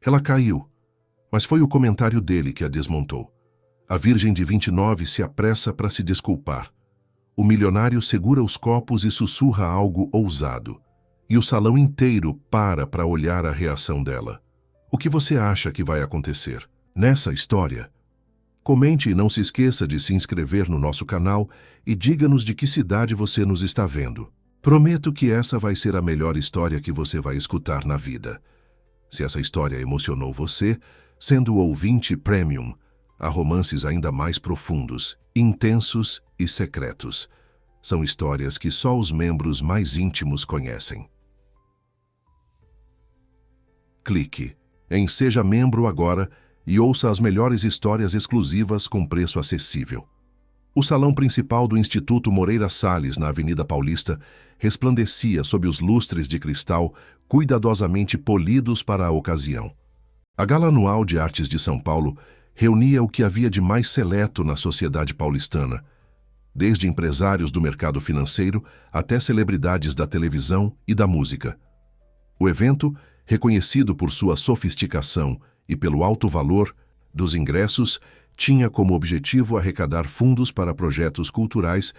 Ela caiu, mas foi o comentário dele que a desmontou. A virgem de 29 se apressa para se desculpar. O milionário segura os copos e sussurra algo ousado. E o salão inteiro para olhar a reação dela. O que você acha que vai acontecer nessa história? Comente e não se esqueça de se inscrever no nosso canal e diga-nos de que cidade você nos está vendo. Prometo que essa vai ser a melhor história que você vai escutar na vida. Se essa história emocionou você, sendo o ouvinte premium, há romances ainda mais profundos, intensos e secretos. São histórias que só os membros mais íntimos conhecem. Clique em Seja Membro agora e ouça as melhores histórias exclusivas com preço acessível. O salão principal do Instituto Moreira Salles, na Avenida Paulista, resplandecia sob os lustres de cristal cuidadosamente polidos para a ocasião. A Gala Anual de Artes de São Paulo reunia o que havia de mais seleto na sociedade paulistana, desde empresários do mercado financeiro até celebridades da televisão e da música. O evento, reconhecido por sua sofisticação e pelo alto valor dos ingressos, tinha como objetivo arrecadar fundos para projetos culturais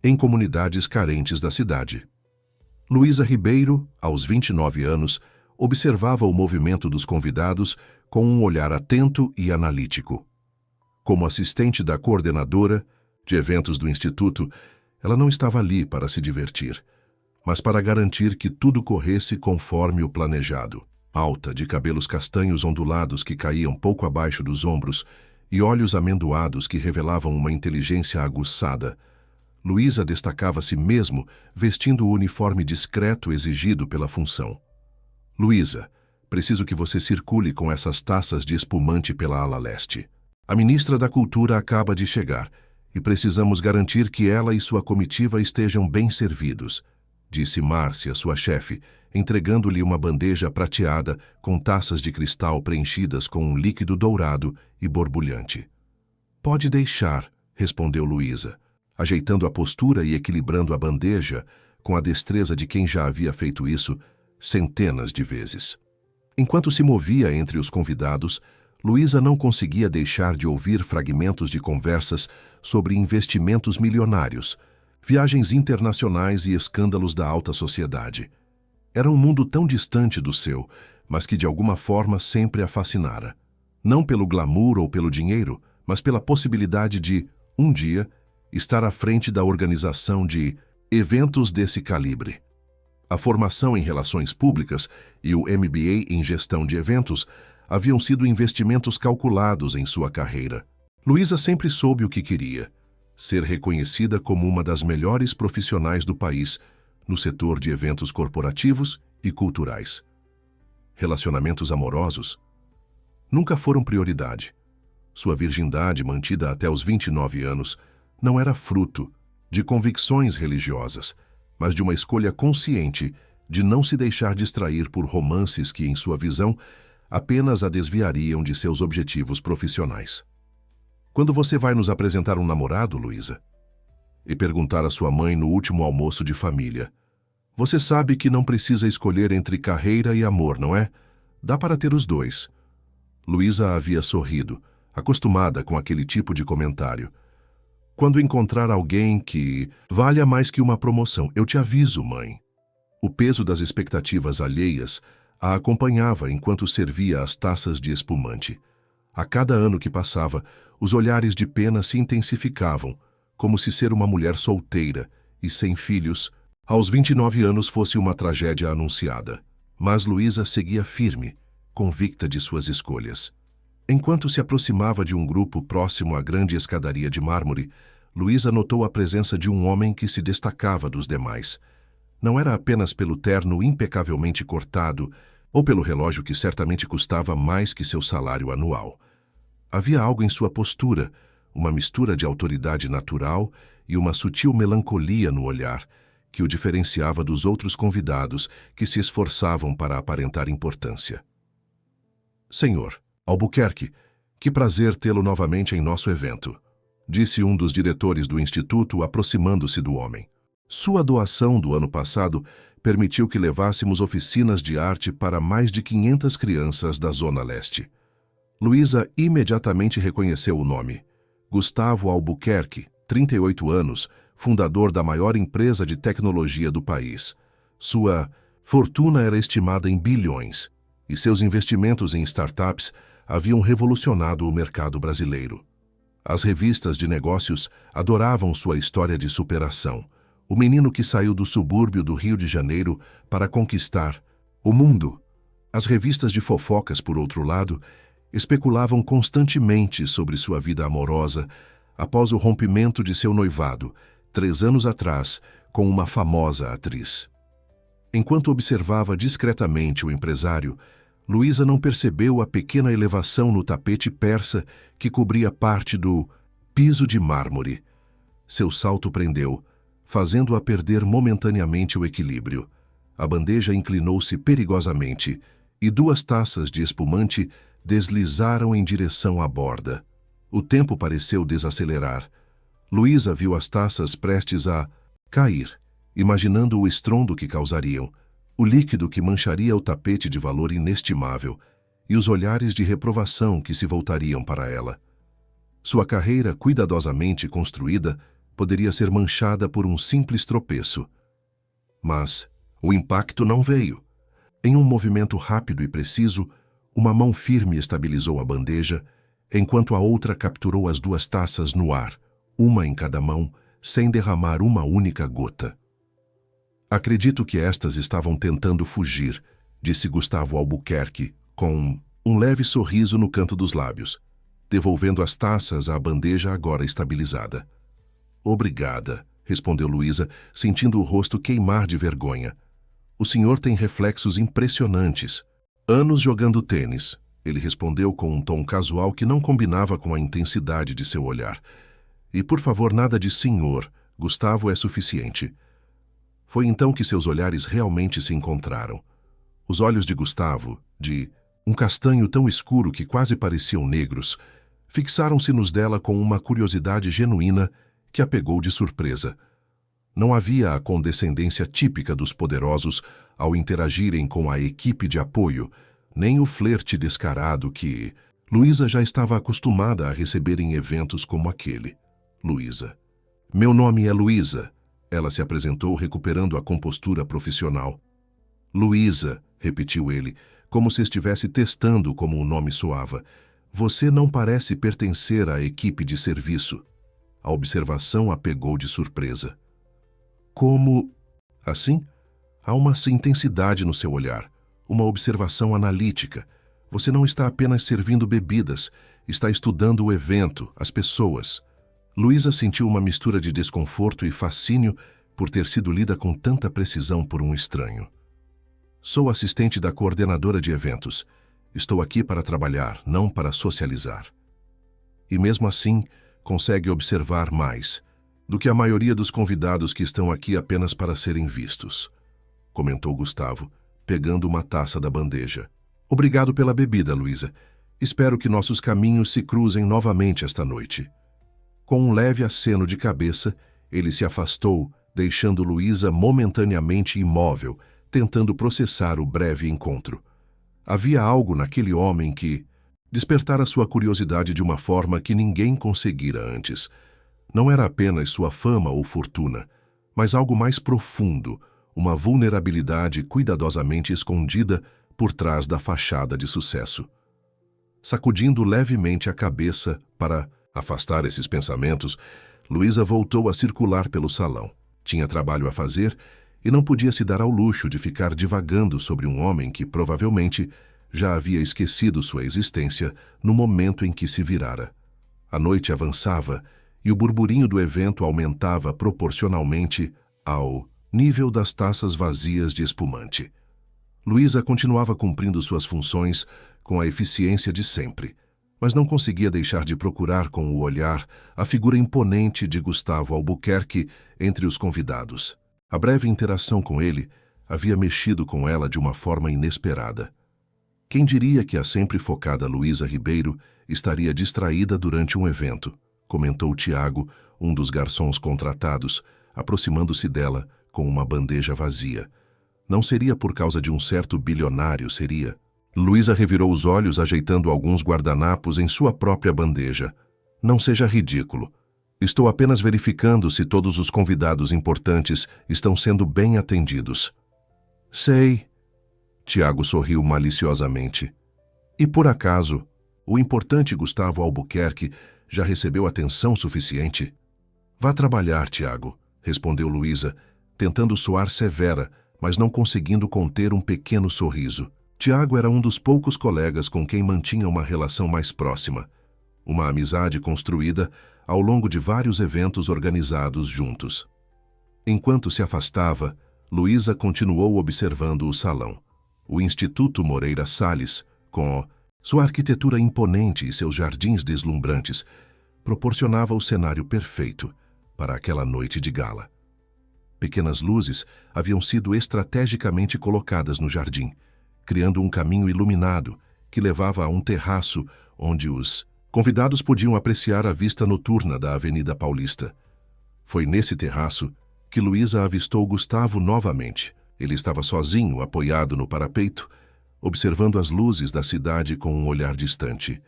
em comunidades carentes da cidade. Luísa Ribeiro, aos 29 anos, observava o movimento dos convidados com um olhar atento e analítico. Como assistente da coordenadora de eventos do Instituto, ela não estava ali para se divertir, mas para garantir que tudo corresse conforme o planejado. Alta, de cabelos castanhos ondulados que caíam pouco abaixo dos ombros e olhos amendoados que revelavam uma inteligência aguçada, Luísa destacava-se mesmo vestindo o uniforme discreto exigido pela função. Luísa, preciso que você circule com essas taças de espumante pela ala leste. A ministra da Cultura acaba de chegar e precisamos garantir que ela e sua comitiva estejam bem servidos, disse Márcia, sua chefe, entregando-lhe uma bandeja prateada com taças de cristal preenchidas com um líquido dourado e borbulhante. Pode deixar, respondeu Luísa, ajeitando a postura e equilibrando a bandeja com a destreza de quem já havia feito isso centenas de vezes. Enquanto se movia entre os convidados, Luísa não conseguia deixar de ouvir fragmentos de conversas sobre investimentos milionários, viagens internacionais e escândalos da alta sociedade. Era um mundo tão distante do seu, mas que de alguma forma sempre a fascinara. Não pelo glamour ou pelo dinheiro, mas pela possibilidade de, um dia, estar à frente da organização de eventos desse calibre. A formação em relações públicas e o MBA em gestão de eventos haviam sido investimentos calculados em sua carreira. Luísa sempre soube o que queria: ser reconhecida como uma das melhores profissionais do país no setor de eventos corporativos e culturais. Relacionamentos amorosos nunca foram prioridade. Sua virgindade, mantida até os 29 anos, não era fruto de convicções religiosas, mas de uma escolha consciente de não se deixar distrair por romances que, em sua visão, apenas a desviariam de seus objetivos profissionais. Quando você vai nos apresentar um namorado, Luísa? E perguntar à sua mãe no último almoço de família. Você sabe que não precisa escolher entre carreira e amor, não é? Dá para ter os dois. Luísa havia sorrido, acostumada com aquele tipo de comentário. Quando encontrar alguém que valha mais que uma promoção, eu te aviso, mãe. O peso das expectativas alheias a acompanhava enquanto servia as taças de espumante. A cada ano que passava, os olhares de pena se intensificavam, como se ser uma mulher solteira e sem filhos, aos 29 anos fosse uma tragédia anunciada. Mas Luísa seguia firme, convicta de suas escolhas. Enquanto se aproximava de um grupo próximo à grande escadaria de mármore, Luísa notou a presença de um homem que se destacava dos demais. Não era apenas pelo terno impecavelmente cortado ou pelo relógio que certamente custava mais que seu salário anual. Havia algo em sua postura, uma mistura de autoridade natural e uma sutil melancolia no olhar, que o diferenciava dos outros convidados que se esforçavam para aparentar importância. Senhor Albuquerque, que prazer tê-lo novamente em nosso evento, disse um dos diretores do Instituto, aproximando-se do homem. Sua doação do ano passado permitiu que levássemos oficinas de arte para mais de 500 crianças da Zona Leste. Luísa imediatamente reconheceu o nome. Gustavo Albuquerque, 38 anos, fundador da maior empresa de tecnologia do país. Sua fortuna era estimada em bilhões, e seus investimentos em startups haviam revolucionado o mercado brasileiro. As revistas de negócios adoravam sua história de superação. O menino que saiu do subúrbio do Rio de Janeiro para conquistar o mundo. As revistas de fofocas, por outro lado, especulavam constantemente sobre sua vida amorosa após o rompimento de seu noivado, 3 anos atrás, com uma famosa atriz. Enquanto observava discretamente o empresário, Luísa não percebeu a pequena elevação no tapete persa que cobria parte do piso de mármore. Seu salto prendeu, fazendo-a perder momentaneamente o equilíbrio. A bandeja inclinou-se perigosamente e 2 taças de espumante deslizaram em direção à borda. O tempo pareceu desacelerar. Luísa viu as taças prestes a cair, imaginando o estrondo que causariam, o líquido que mancharia o tapete de valor inestimável e os olhares de reprovação que se voltariam para ela. Sua carreira cuidadosamente construída poderia ser manchada por um simples tropeço. Mas o impacto não veio. Em um movimento rápido e preciso, uma mão firme estabilizou a bandeja, enquanto a outra capturou as 2 taças no ar, uma em cada mão, sem derramar uma única gota. Acredito que estas estavam tentando fugir, disse Gustavo Albuquerque, com um leve sorriso no canto dos lábios, devolvendo as taças à bandeja agora estabilizada. Obrigada, respondeu Luísa, sentindo o rosto queimar de vergonha. O senhor tem reflexos impressionantes. Anos jogando tênis, ele respondeu com um tom casual que não combinava com a intensidade de seu olhar. E por favor, nada de senhor, Gustavo é suficiente. Foi então que seus olhares realmente se encontraram. Os olhos de Gustavo, de um castanho tão escuro que quase pareciam negros, fixaram-se nos dela com uma curiosidade genuína que a pegou de surpresa. Não havia a condescendência típica dos poderosos ao interagirem com a equipe de apoio, nem o flerte descarado que Luísa já estava acostumada a receber em eventos como aquele. Luísa. Meu nome é Luísa. Ela se apresentou recuperando a compostura profissional. Luísa, repetiu ele, como se estivesse testando como o nome soava. Você não parece pertencer à equipe de serviço. A observação a pegou de surpresa. Como? Assim? Há uma intensidade no seu olhar, uma observação analítica. Você não está apenas servindo bebidas, está estudando o evento, as pessoas. Luísa sentiu uma mistura de desconforto e fascínio por ter sido lida com tanta precisão por um estranho. Sou assistente da coordenadora de eventos. Estou aqui para trabalhar, não para socializar. E mesmo assim, consegue observar mais do que a maioria dos convidados que estão aqui apenas para serem vistos, comentou Gustavo, pegando uma taça da bandeja. Obrigado pela bebida, Luísa. Espero que nossos caminhos se cruzem novamente esta noite. Com um leve aceno de cabeça, ele se afastou, deixando Luísa momentaneamente imóvel, tentando processar o breve encontro. Havia algo naquele homem que despertara sua curiosidade de uma forma que ninguém conseguira antes. Não era apenas sua fama ou fortuna, mas algo mais profundo, uma vulnerabilidade cuidadosamente escondida por trás da fachada de sucesso. Sacudindo levemente a cabeça para afastar esses pensamentos, Luísa voltou a circular pelo salão. Tinha trabalho a fazer e não podia se dar ao luxo de ficar divagando sobre um homem que provavelmente já havia esquecido sua existência no momento em que se virara. A noite avançava e o burburinho do evento aumentava proporcionalmente ao nível das taças vazias de espumante. Luísa continuava cumprindo suas funções com a eficiência de sempre, mas não conseguia deixar de procurar com o olhar a figura imponente de Gustavo Albuquerque entre os convidados. A breve interação com ele havia mexido com ela de uma forma inesperada. Quem diria que a sempre focada Luísa Ribeiro estaria distraída durante um evento, comentou Tiago, um dos garçons contratados, aproximando-se dela com uma bandeja vazia. Não seria por causa de um certo bilionário, seria? Luísa revirou os olhos, ajeitando alguns guardanapos em sua própria bandeja. Não seja ridículo. Estou apenas verificando se todos os convidados importantes estão sendo bem atendidos. Sei. Tiago sorriu maliciosamente. E por acaso, o importante Gustavo Albuquerque já recebeu atenção suficiente? Vá trabalhar, Tiago, respondeu Luísa, tentando soar severa, mas não conseguindo conter um pequeno sorriso. Tiago era um dos poucos colegas com quem mantinha uma relação mais próxima. Uma amizade construída ao longo de vários eventos organizados juntos. Enquanto se afastava, Luísa continuou observando o salão. O Instituto Moreira Salles, com sua arquitetura imponente e seus jardins deslumbrantes, proporcionava o cenário perfeito para aquela noite de gala. Pequenas luzes haviam sido estrategicamente colocadas no jardim, criando um caminho iluminado que levava a um terraço onde os convidados podiam apreciar a vista noturna da Avenida Paulista. Foi nesse terraço que Luísa avistou Gustavo novamente. Ele estava sozinho, apoiado no parapeito, observando as luzes da cidade com um olhar distante.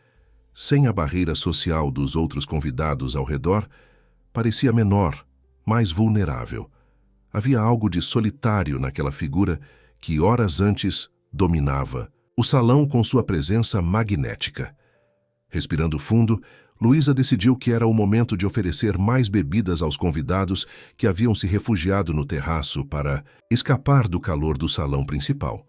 Sem a barreira social dos outros convidados ao redor, parecia menor, mais vulnerável. Havia algo de solitário naquela figura que horas antes dominava o salão com sua presença magnética. Respirando fundo, Luísa decidiu que era o momento de oferecer mais bebidas aos convidados que haviam se refugiado no terraço para escapar do calor do salão principal.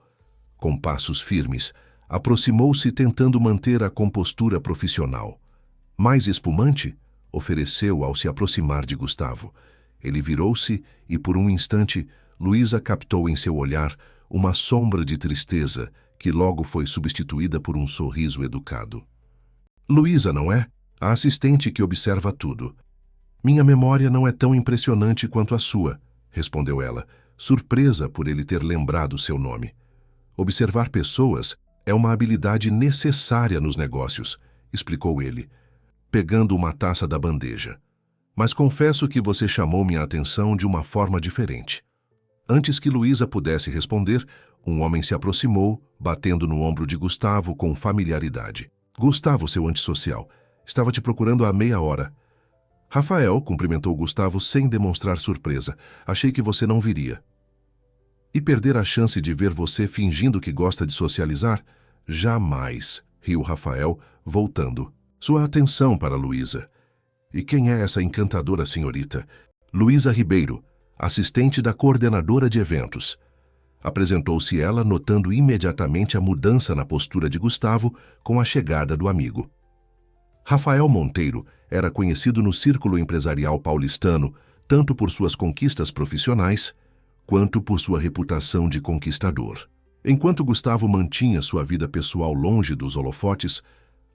Com passos firmes, aproximou-se tentando manter a compostura profissional. Mais espumante? Ofereceu ao se aproximar de Gustavo. Ele virou-se e, por um instante, Luísa captou em seu olhar uma sombra de tristeza que logo foi substituída por um sorriso educado. Luísa, não é? A assistente que observa tudo. Minha memória não é tão impressionante quanto a sua, respondeu ela, surpresa por ele ter lembrado seu nome. Observar pessoas é uma habilidade necessária nos negócios, explicou ele, pegando uma taça da bandeja. Mas confesso que você chamou minha atenção de uma forma diferente. Antes que Luísa pudesse responder, um homem se aproximou, batendo no ombro de Gustavo com familiaridade. Gustavo, seu antissocial, estava te procurando há meia hora. Rafael cumprimentou Gustavo sem demonstrar surpresa. Achei que você não viria. E perder a chance de ver você fingindo que gosta de socializar? Jamais, riu Rafael, voltando sua atenção para Luísa. E quem é essa encantadora senhorita? Luísa Ribeiro, assistente da coordenadora de eventos. Apresentou-se ela, notando imediatamente a mudança na postura de Gustavo com a chegada do amigo. Rafael Monteiro era conhecido no círculo empresarial paulistano tanto por suas conquistas profissionais quanto por sua reputação de conquistador. Enquanto Gustavo mantinha sua vida pessoal longe dos holofotes,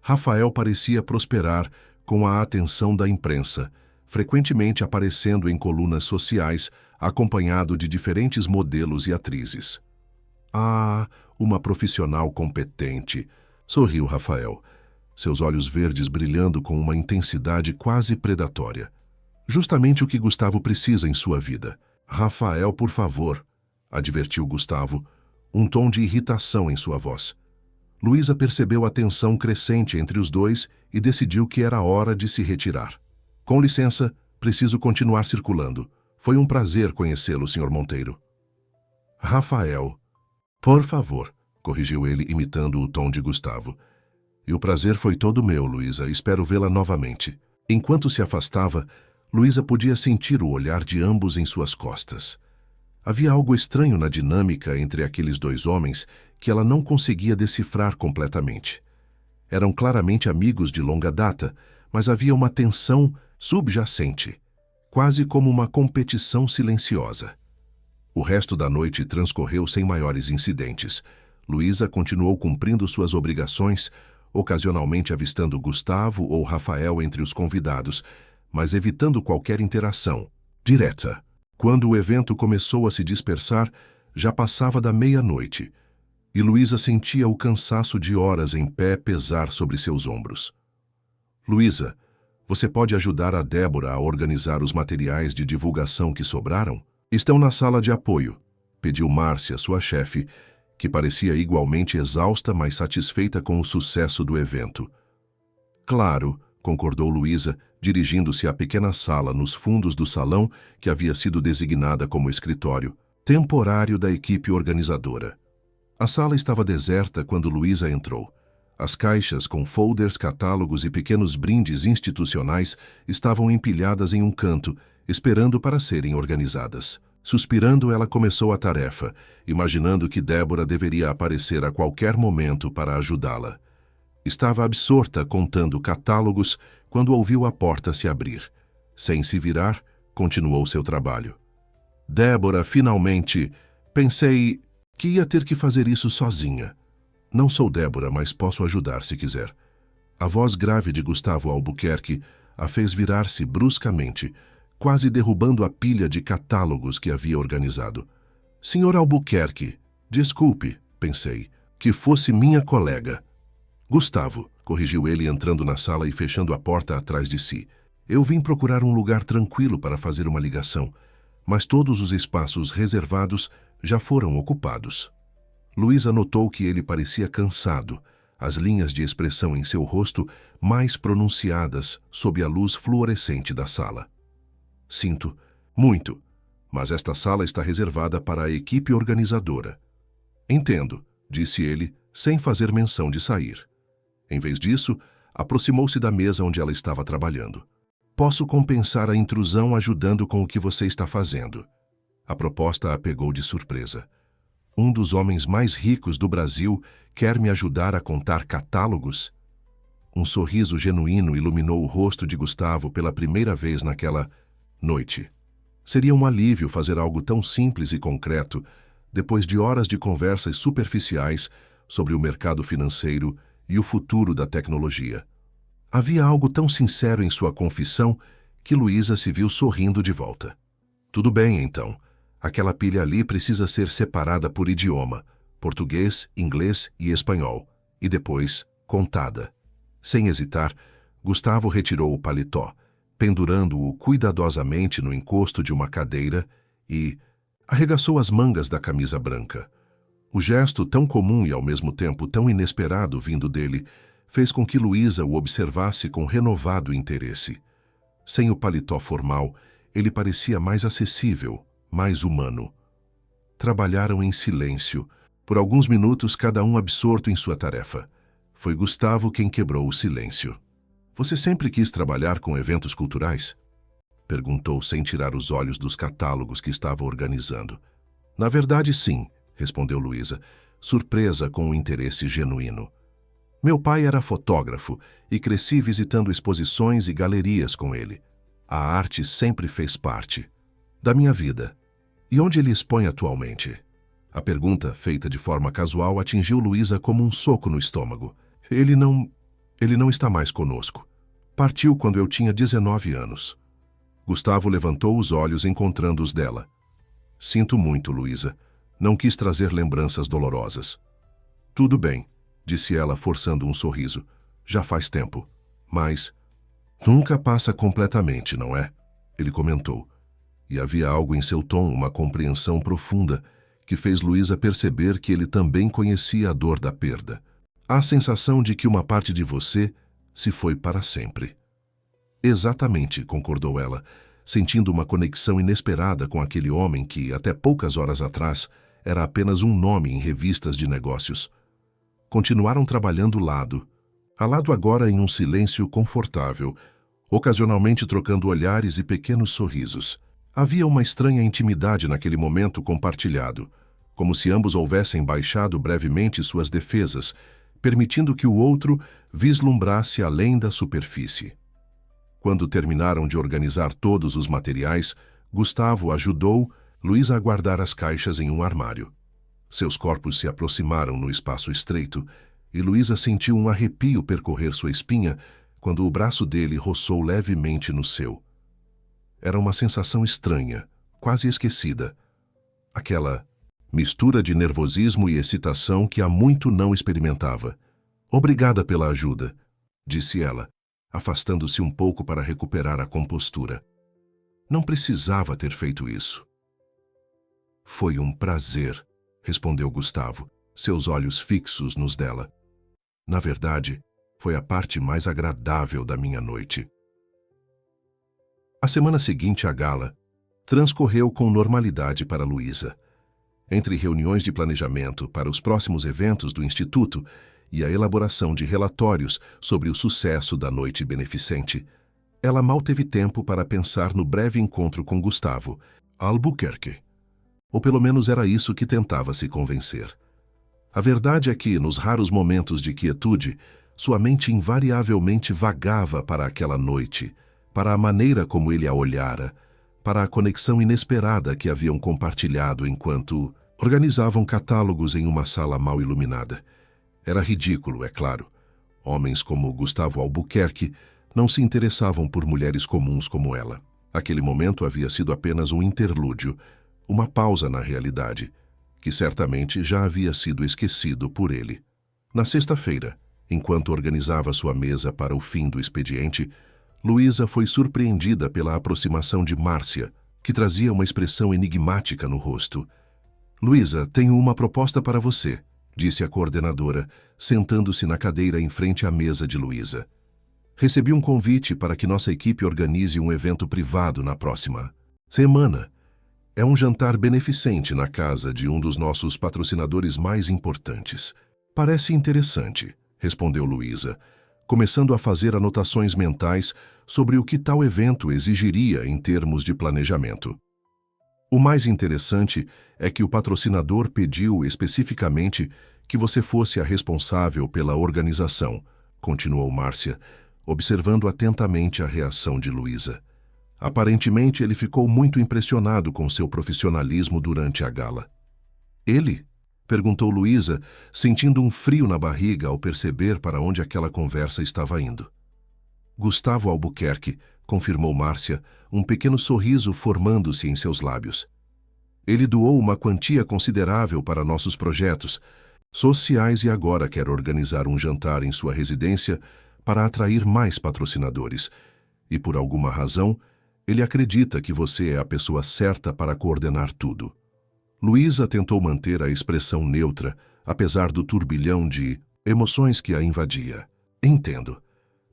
Rafael parecia prosperar com a atenção da imprensa, frequentemente aparecendo em colunas sociais, acompanhado de diferentes modelos e atrizes. Ah, uma profissional competente, sorriu Rafael, seus olhos verdes brilhando com uma intensidade quase predatória. Justamente o que Gustavo precisa em sua vida. Rafael, por favor, advertiu Gustavo, um tom de irritação em sua voz. Luísa percebeu a tensão crescente entre os dois e decidiu que era hora de se retirar. Com licença, preciso continuar circulando. Foi um prazer conhecê-lo, Sr. Monteiro. Rafael, por favor, corrigiu ele, imitando o tom de Gustavo. E o prazer foi todo meu, Luísa. Espero vê-la novamente. Enquanto se afastava, Luísa podia sentir o olhar de ambos em suas costas. Havia algo estranho na dinâmica entre aqueles dois homens que ela não conseguia decifrar completamente. Eram claramente amigos de longa data, mas havia uma tensão subjacente, quase como uma competição silenciosa. O resto da noite transcorreu sem maiores incidentes. Luísa continuou cumprindo suas obrigações, ocasionalmente avistando Gustavo ou Rafael entre os convidados, mas evitando qualquer interação direta. Quando o evento começou a se dispersar, já passava da meia-noite, e Luísa sentia o cansaço de horas em pé pesar sobre seus ombros. Luísa, Você pode ajudar a Débora a organizar os materiais de divulgação que sobraram? Estão na sala de apoio, pediu Márcia, sua chefe, que parecia igualmente exausta, mas satisfeita com o sucesso do evento. Claro, concordou Luísa, dirigindo-se à pequena sala nos fundos do salão que havia sido designada como escritório temporário da equipe organizadora. A sala estava deserta quando Luísa entrou. As caixas com folders, catálogos e pequenos brindes institucionais estavam empilhadas em um canto, esperando para serem organizadas. Suspirando, ela começou a tarefa, imaginando que Débora deveria aparecer a qualquer momento para ajudá-la. Estava absorta contando catálogos quando ouviu a porta se abrir. Sem se virar, continuou seu trabalho. Débora, finalmente, pensei que ia ter que fazer isso sozinha. Não sou Débora, mas posso ajudar se quiser. A voz grave de Gustavo Albuquerque a fez virar-se bruscamente, quase derrubando a pilha de catálogos que havia organizado. Senhor Albuquerque, desculpe, pensei, que fosse minha colega. Gustavo, corrigiu ele entrando na sala e fechando a porta atrás de si. Eu vim procurar um lugar tranquilo para fazer uma ligação, mas todos os espaços reservados já foram ocupados. Luísa notou que ele parecia cansado, as linhas de expressão em seu rosto mais pronunciadas sob a luz fluorescente da sala. Sinto muito, mas esta sala está reservada para a equipe organizadora. Entendo, disse ele, sem fazer menção de sair. Em vez disso, aproximou-se da mesa onde ela estava trabalhando. Posso compensar a intrusão ajudando com o que você está fazendo. A proposta a pegou de surpresa. Um dos homens mais ricos do Brasil quer me ajudar a contar catálogos? Um sorriso genuíno iluminou o rosto de Gustavo pela primeira vez naquela noite. Seria um alívio fazer algo tão simples e concreto, depois de horas de conversas superficiais sobre o mercado financeiro e o futuro da tecnologia. Havia algo tão sincero em sua confissão que Luísa se viu sorrindo de volta. Tudo bem, então. Aquela pilha ali precisa ser separada por idioma, português, inglês e espanhol, e depois contada. Sem hesitar, Gustavo retirou o paletó, pendurando-o cuidadosamente no encosto de uma cadeira e arregaçou as mangas da camisa branca. O gesto tão comum e ao mesmo tempo tão inesperado vindo dele fez com que Luísa o observasse com renovado interesse. Sem o paletó formal, ele parecia mais acessível, mais humano. Trabalharam em silêncio, por alguns minutos cada um absorto em sua tarefa. Foi Gustavo quem quebrou o silêncio. Você sempre quis trabalhar com eventos culturais? Perguntou sem tirar os olhos dos catálogos que estava organizando. Na verdade, sim, respondeu Luísa, surpresa com o interesse genuíno. Meu pai era fotógrafo e cresci visitando exposições e galerias com ele. A arte sempre fez parte da minha vida. E onde ele expõe atualmente? A pergunta, feita de forma casual, atingiu Luísa como um soco no estômago. Ele não está mais conosco. Partiu quando eu tinha 19 anos. Gustavo levantou os olhos encontrando os dela. Sinto muito, Luísa. Não quis trazer lembranças dolorosas. Tudo bem, disse ela forçando um sorriso. Já faz tempo. Mas nunca passa completamente, não é? Ele comentou. E havia algo em seu tom, uma compreensão profunda, que fez Luísa perceber que ele também conhecia a dor da perda. A sensação de que uma parte de você se foi para sempre. Exatamente, concordou ela, sentindo uma conexão inesperada com aquele homem que, até poucas horas atrás, era apenas um nome em revistas de negócios. Continuaram trabalhando lado a lado agora em um silêncio confortável, ocasionalmente trocando olhares e pequenos sorrisos. Havia uma estranha intimidade naquele momento compartilhado, como se ambos houvessem baixado brevemente suas defesas, permitindo que o outro vislumbrasse além da superfície. Quando terminaram de organizar todos os materiais, Gustavo ajudou Luísa a guardar as caixas em um armário. Seus corpos se aproximaram no espaço estreito e Luísa sentiu um arrepio percorrer sua espinha quando o braço dele roçou levemente no seu. Era uma sensação estranha, quase esquecida. Aquela mistura de nervosismo e excitação que há muito não experimentava. Obrigada pela ajuda, disse ela, afastando-se um pouco para recuperar a compostura. Não precisava ter feito isso. Foi um prazer, respondeu Gustavo, seus olhos fixos nos dela. Na verdade, foi a parte mais agradável da minha noite. A semana seguinte à gala transcorreu com normalidade para Luísa. Entre reuniões de planejamento para os próximos eventos do Instituto e a elaboração de relatórios sobre o sucesso da noite beneficente, ela mal teve tempo para pensar no breve encontro com Gustavo Albuquerque. Ou pelo menos era isso que tentava se convencer. A verdade é que, nos raros momentos de quietude, sua mente invariavelmente vagava para aquela noite, para a maneira como ele a olhara, para a conexão inesperada que haviam compartilhado enquanto organizavam catálogos em uma sala mal iluminada. Era ridículo, é claro. Homens como Gustavo Albuquerque não se interessavam por mulheres comuns como ela. Aquele momento havia sido apenas um interlúdio, uma pausa na realidade, que certamente já havia sido esquecido por ele. Na sexta-feira, enquanto organizava sua mesa para o fim do expediente, Luísa foi surpreendida pela aproximação de Márcia, que trazia uma expressão enigmática no rosto. "Luísa, tenho uma proposta para você", disse a coordenadora, sentando-se na cadeira em frente à mesa de Luísa. "Recebi um convite para que nossa equipe organize um evento privado na próxima semana. É um jantar beneficente na casa de um dos nossos patrocinadores mais importantes." "Parece interessante", respondeu Luísa, começando a fazer anotações mentais sobre o que tal evento exigiria em termos de planejamento. "O mais interessante é que o patrocinador pediu especificamente que você fosse a responsável pela organização", continuou Márcia, observando atentamente a reação de Luísa. Aparentemente, ele ficou muito impressionado com seu profissionalismo durante a gala. "Ele?", perguntou Luísa, sentindo um frio na barriga ao perceber para onde aquela conversa estava indo. "Gustavo Albuquerque", confirmou Márcia, um pequeno sorriso formando-se em seus lábios. "Ele doou uma quantia considerável para nossos projetos sociais e agora quer organizar um jantar em sua residência para atrair mais patrocinadores. E por alguma razão, ele acredita que você é a pessoa certa para coordenar tudo." Luísa tentou manter a expressão neutra, apesar do turbilhão de emoções que a invadia. "Entendo.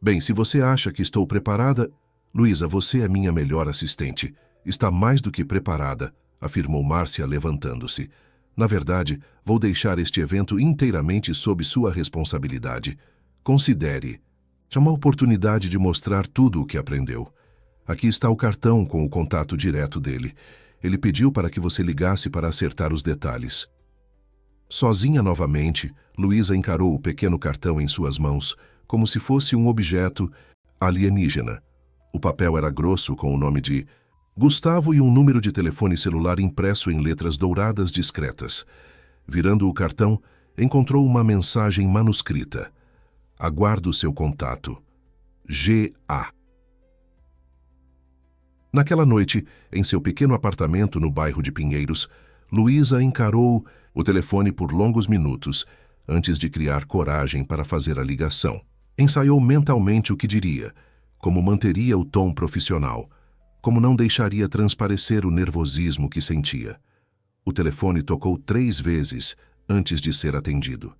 Bem, se você acha que estou preparada..." "Luísa, você é minha melhor assistente. Está mais do que preparada", afirmou Márcia, levantando-se. "Na verdade, vou deixar este evento inteiramente sob sua responsabilidade. Considere. É uma oportunidade de mostrar tudo o que aprendeu. Aqui está o cartão com o contato direto dele. Ele pediu para que você ligasse para acertar os detalhes." Sozinha novamente, Luísa encarou o pequeno cartão em suas mãos, como se fosse um objeto alienígena. O papel era grosso com o nome de Gustavo e um número de telefone celular impresso em letras douradas discretas. Virando o cartão, encontrou uma mensagem manuscrita. "Aguardo seu contato. G.A." Naquela noite, em seu pequeno apartamento no bairro de Pinheiros, Luísa encarou o telefone por longos minutos, antes de criar coragem para fazer a ligação. Ensaiou mentalmente o que diria, como manteria o tom profissional, como não deixaria transparecer o nervosismo que sentia. O telefone tocou 3 vezes antes de ser atendido.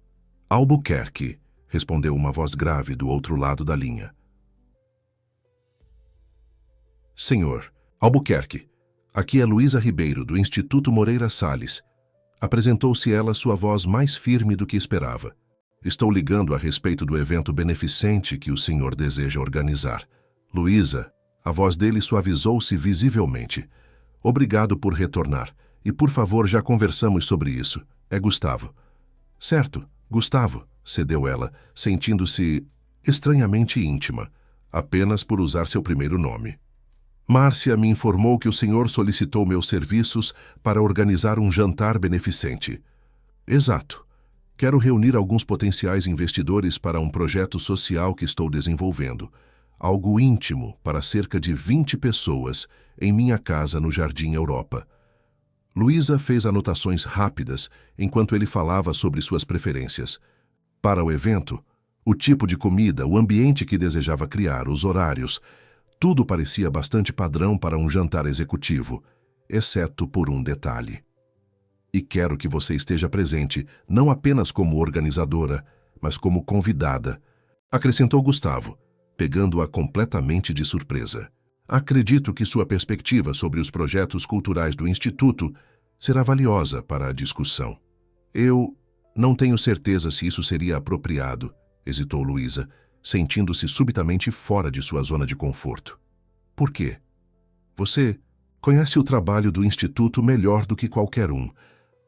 "Albuquerque", respondeu uma voz grave do outro lado da linha. "Senhor Albuquerque, aqui é Luísa Ribeiro, do Instituto Moreira Salles." Apresentou-se ela, sua voz mais firme do que esperava. "Estou ligando a respeito do evento beneficente que o senhor deseja organizar." "Luísa", a voz dele suavizou-se visivelmente. "Obrigado por retornar. E por favor, já conversamos sobre isso. É Gustavo." "Certo, Gustavo", cedeu ela, sentindo-se estranhamente íntima, apenas por usar seu primeiro nome. "Márcia me informou que o senhor solicitou meus serviços para organizar um jantar beneficente." "Exato. Quero reunir alguns potenciais investidores para um projeto social que estou desenvolvendo. Algo íntimo para cerca de 20 pessoas em minha casa no Jardim Europa." Luísa fez anotações rápidas enquanto ele falava sobre suas preferências. "Para o evento, O tipo de comida, o ambiente que desejava criar, os horários, tudo parecia bastante padrão para um jantar executivo, exceto por um detalhe. E quero que você esteja presente, não apenas como organizadora, mas como convidada, acrescentou Gustavo, pegando-a completamente de surpresa. Acredito que sua perspectiva sobre os projetos culturais do Instituto será valiosa para a discussão. Eu não tenho certeza se isso seria apropriado, hesitou Luísa, sentindo-se subitamente fora de sua zona de conforto. Por quê? Você conhece o trabalho do Instituto melhor do que qualquer um.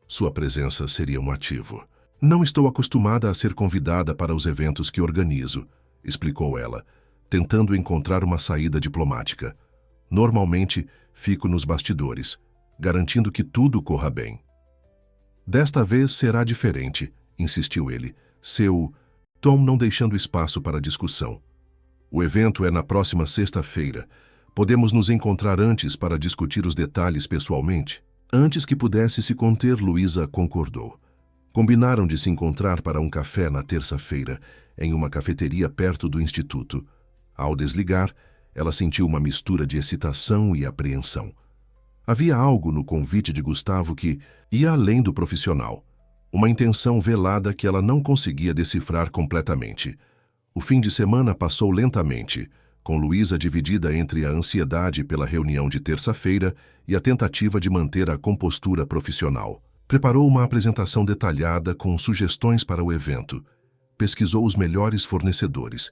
Sua presença seria um ativo. Não estou acostumada a ser convidada para os eventos que organizo, explicou ela, tentando encontrar uma saída diplomática. Normalmente, fico nos bastidores, garantindo que tudo corra bem. Desta vez será diferente, insistiu ele, seu tom não deixando espaço para discussão. O evento é na próxima sexta-feira. Podemos nos encontrar antes para discutir os detalhes pessoalmente? Antes que pudesse se conter, Luísa concordou. Combinaram de se encontrar para um café na terça-feira, em uma cafeteria perto do Instituto. Ao desligar, ela sentiu uma mistura de excitação e apreensão. Havia algo no convite de Gustavo que ia além do profissional, uma intenção velada que ela não conseguia decifrar completamente. O fim de semana passou lentamente, com Luísa dividida entre a ansiedade pela reunião de terça-feira e a tentativa de manter a compostura profissional. Preparou uma apresentação detalhada com sugestões para o evento, pesquisou os melhores fornecedores,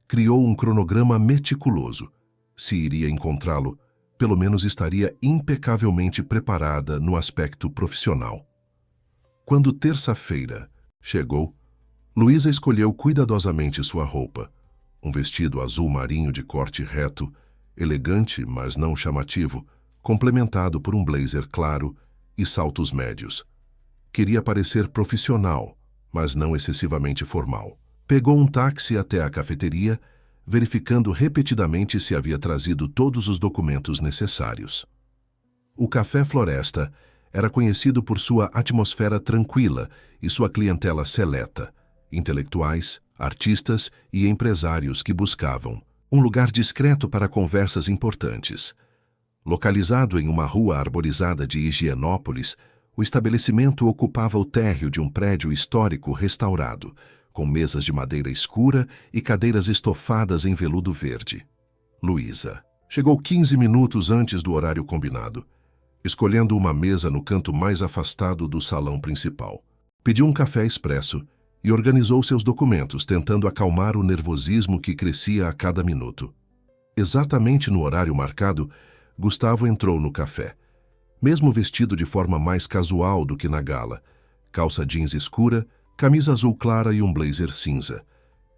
criou um cronograma meticuloso. Se iria encontrá-lo, pelo menos estaria impecavelmente preparada no aspecto profissional. Quando terça-feira chegou, Luísa escolheu cuidadosamente sua roupa, um vestido azul marinho de corte reto, elegante, mas não chamativo, complementado por um blazer claro e saltos médios. Queria parecer profissional, mas não excessivamente formal. Pegou um táxi até a cafeteria, verificando repetidamente se havia trazido todos os documentos necessários. O Café Floresta era conhecido por sua atmosfera tranquila e sua clientela seleta, intelectuais, artistas e empresários que buscavam um lugar discreto para conversas importantes. Localizado em uma rua arborizada de Higienópolis, o estabelecimento ocupava o térreo de um prédio histórico restaurado, com mesas de madeira escura e cadeiras estofadas em veludo verde. Luísa chegou 15 minutos antes do horário combinado, escolhendo uma mesa no canto mais afastado do salão principal. Pediu um café expresso e organizou seus documentos, tentando acalmar o nervosismo que crescia a cada minuto. Exatamente no horário marcado, Gustavo entrou no café, mesmo vestido de forma mais casual do que na gala, calça jeans escura, camisa azul clara e um blazer cinza.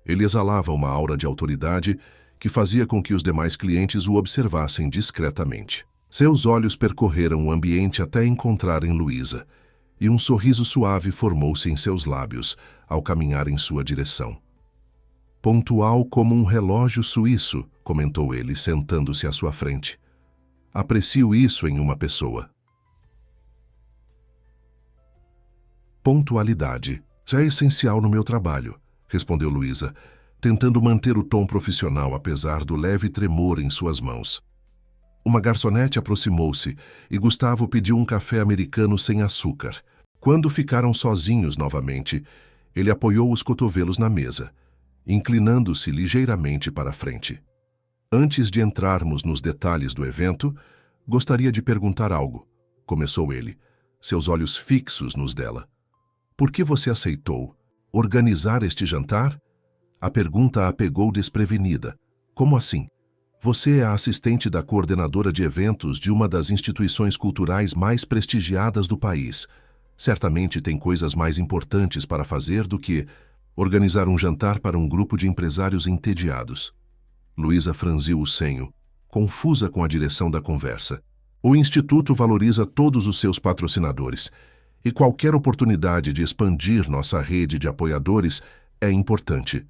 Ele exalava uma aura de autoridade que fazia com que os demais clientes o observassem discretamente. Seus olhos percorreram o ambiente até encontrarem Luísa, e um sorriso suave formou-se em seus lábios ao caminhar em sua direção. Pontual como um relógio suíço, comentou ele, sentando-se à sua frente. Aprecio isso em uma pessoa. Pontualidade já é essencial no meu trabalho, respondeu Luísa, tentando manter o tom profissional apesar do leve tremor em suas mãos. Uma garçonete aproximou-se e Gustavo pediu um café americano sem açúcar. Quando ficaram sozinhos novamente, ele apoiou os cotovelos na mesa, inclinando-se ligeiramente para a frente. Antes de entrarmos nos detalhes do evento, gostaria de perguntar algo, começou ele, seus olhos fixos nos dela. Por que você aceitou organizar este jantar? A pergunta a pegou desprevenida. Como assim? Você é a assistente da coordenadora de eventos de uma das instituições culturais mais prestigiadas do país. Certamente tem coisas mais importantes para fazer do que organizar um jantar para um grupo de empresários entediados. Luísa franziu o senho, confusa com a direção da conversa. O Instituto valoriza todos os seus patrocinadores, e qualquer oportunidade de expandir nossa rede de apoiadores é importante.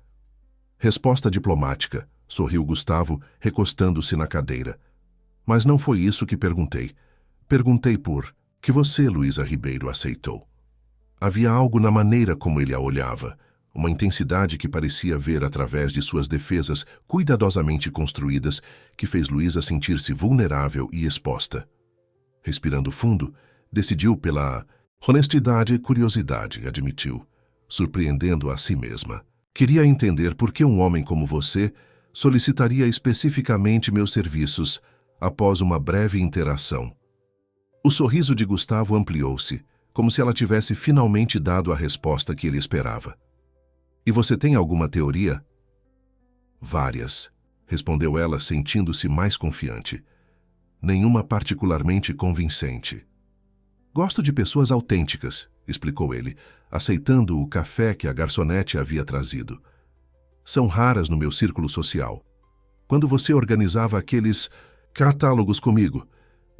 Resposta diplomática, sorriu Gustavo, recostando-se na cadeira. Mas não foi isso que perguntei. Perguntei por que você, Luísa Ribeiro, aceitou. Havia algo na maneira como ele a olhava, uma intensidade que parecia ver através de suas defesas cuidadosamente construídas, que fez Luísa sentir-se vulnerável e exposta. Respirando fundo, decidiu pela honestidade e curiosidade, admitiu, surpreendendo a si mesma. Queria entender por que um homem como você solicitaria especificamente meus serviços após uma breve interação. O sorriso de Gustavo ampliou-se, como se ela tivesse finalmente dado a resposta que ele esperava. E você tem alguma teoria? Várias, respondeu ela, sentindo-se mais confiante. Nenhuma particularmente convincente. Gosto de pessoas autênticas, explicou ele, aceitando o café que a garçonete havia trazido. São raras no meu círculo social. Quando você organizava aqueles catálogos comigo,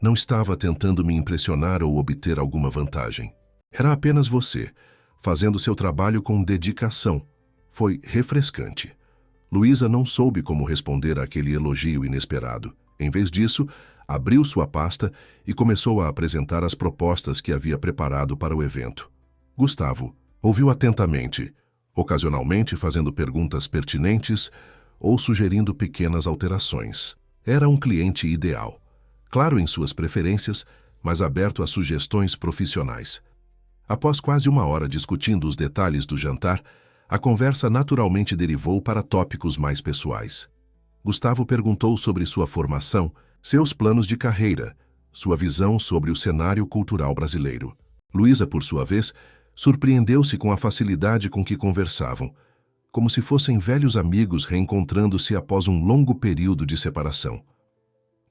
não estava tentando me impressionar ou obter alguma vantagem. Era apenas você, fazendo seu trabalho com dedicação. Foi refrescante. Luísa não soube como responder àquele elogio inesperado. Em vez disso, abriu sua pasta e começou a apresentar as propostas que havia preparado para o evento. Gustavo ouviu atentamente, ocasionalmente fazendo perguntas pertinentes ou sugerindo pequenas alterações. Era um cliente ideal, claro em suas preferências, mas aberto a sugestões profissionais. Após quase uma hora discutindo os detalhes do jantar, a conversa naturalmente derivou para tópicos mais pessoais. Gustavo perguntou sobre sua formação, seus planos de carreira, sua visão sobre o cenário cultural brasileiro. Luísa, por sua vez, surpreendeu-se com a facilidade com que conversavam, como se fossem velhos amigos reencontrando-se após um longo período de separação.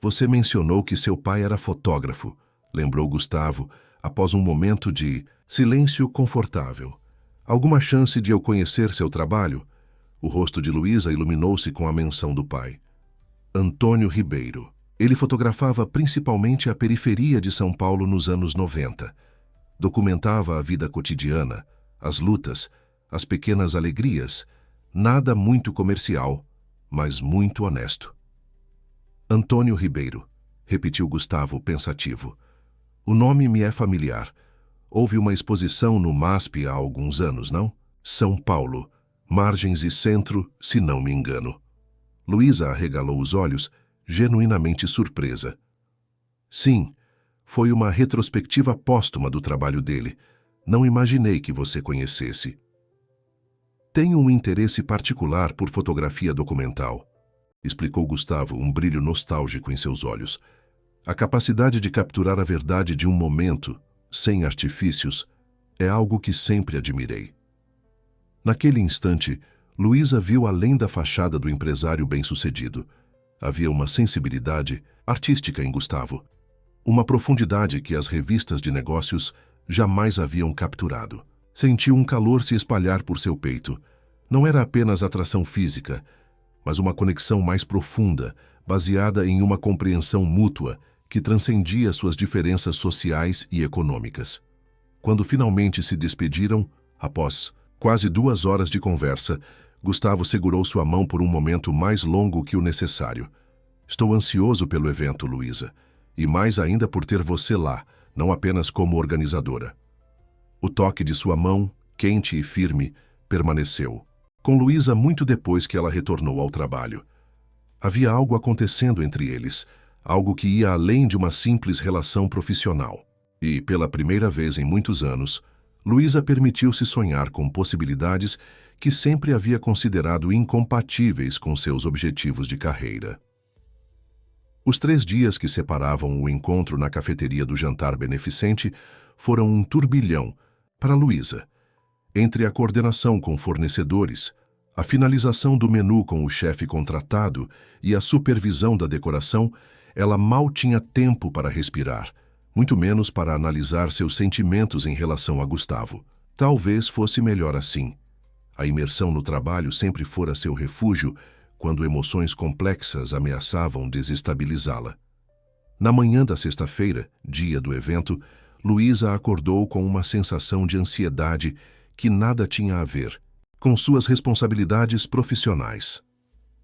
Você mencionou que seu pai era fotógrafo, lembrou Gustavo, após um momento de silêncio confortável. Alguma chance de eu conhecer seu trabalho? O rosto de Luísa iluminou-se com a menção do pai. Antônio Ribeiro. Ele fotografava principalmente a periferia de São Paulo nos anos 90. Documentava a vida cotidiana, as lutas, as pequenas alegrias, nada muito comercial, mas muito honesto. Antônio Ribeiro, repetiu Gustavo pensativo. O nome me é familiar. Houve uma exposição no MASP há alguns anos, não? São Paulo, Margens e Centro, se não me engano. Luísa arregalou os olhos, genuinamente surpresa. Sim, foi uma retrospectiva póstuma do trabalho dele. Não imaginei que você conhecesse. Tenho um interesse particular por fotografia documental, explicou Gustavo, um brilho nostálgico em seus olhos. A capacidade de capturar a verdade de um momento, sem artifícios, é algo que sempre admirei. Naquele instante, Luísa viu além da fachada do empresário bem-sucedido. Havia uma sensibilidade artística em Gustavo, uma profundidade que as revistas de negócios jamais haviam capturado. Sentiu um calor se espalhar por seu peito. Não era apenas atração física, mas uma conexão mais profunda, baseada em uma compreensão mútua que transcendia suas diferenças sociais e econômicas. Quando finalmente se despediram, após quase 2 horas de conversa, Gustavo segurou sua mão por um momento mais longo que o necessário. Estou ansioso pelo evento, Luísa, e mais ainda por ter você lá, não apenas como organizadora. O toque de sua mão, quente e firme, permaneceu, com Luísa muito depois que ela retornou ao trabalho. Havia algo acontecendo entre eles, algo que ia além de uma simples relação profissional. E, pela primeira vez em muitos anos, Luísa permitiu-se sonhar com possibilidades que sempre havia considerado incompatíveis com seus objetivos de carreira. Os 3 dias que separavam o encontro na cafeteria do jantar beneficente foram um turbilhão para Luísa. Entre a coordenação com fornecedores, a finalização do menu com o chefe contratado e a supervisão da decoração, ela mal tinha tempo para respirar, muito menos para analisar seus sentimentos em relação a Gustavo. Talvez fosse melhor assim. A imersão no trabalho sempre fora seu refúgio quando emoções complexas ameaçavam desestabilizá-la. Na manhã da sexta-feira, dia do evento, Luísa acordou com uma sensação de ansiedade que nada tinha a ver com suas responsabilidades profissionais.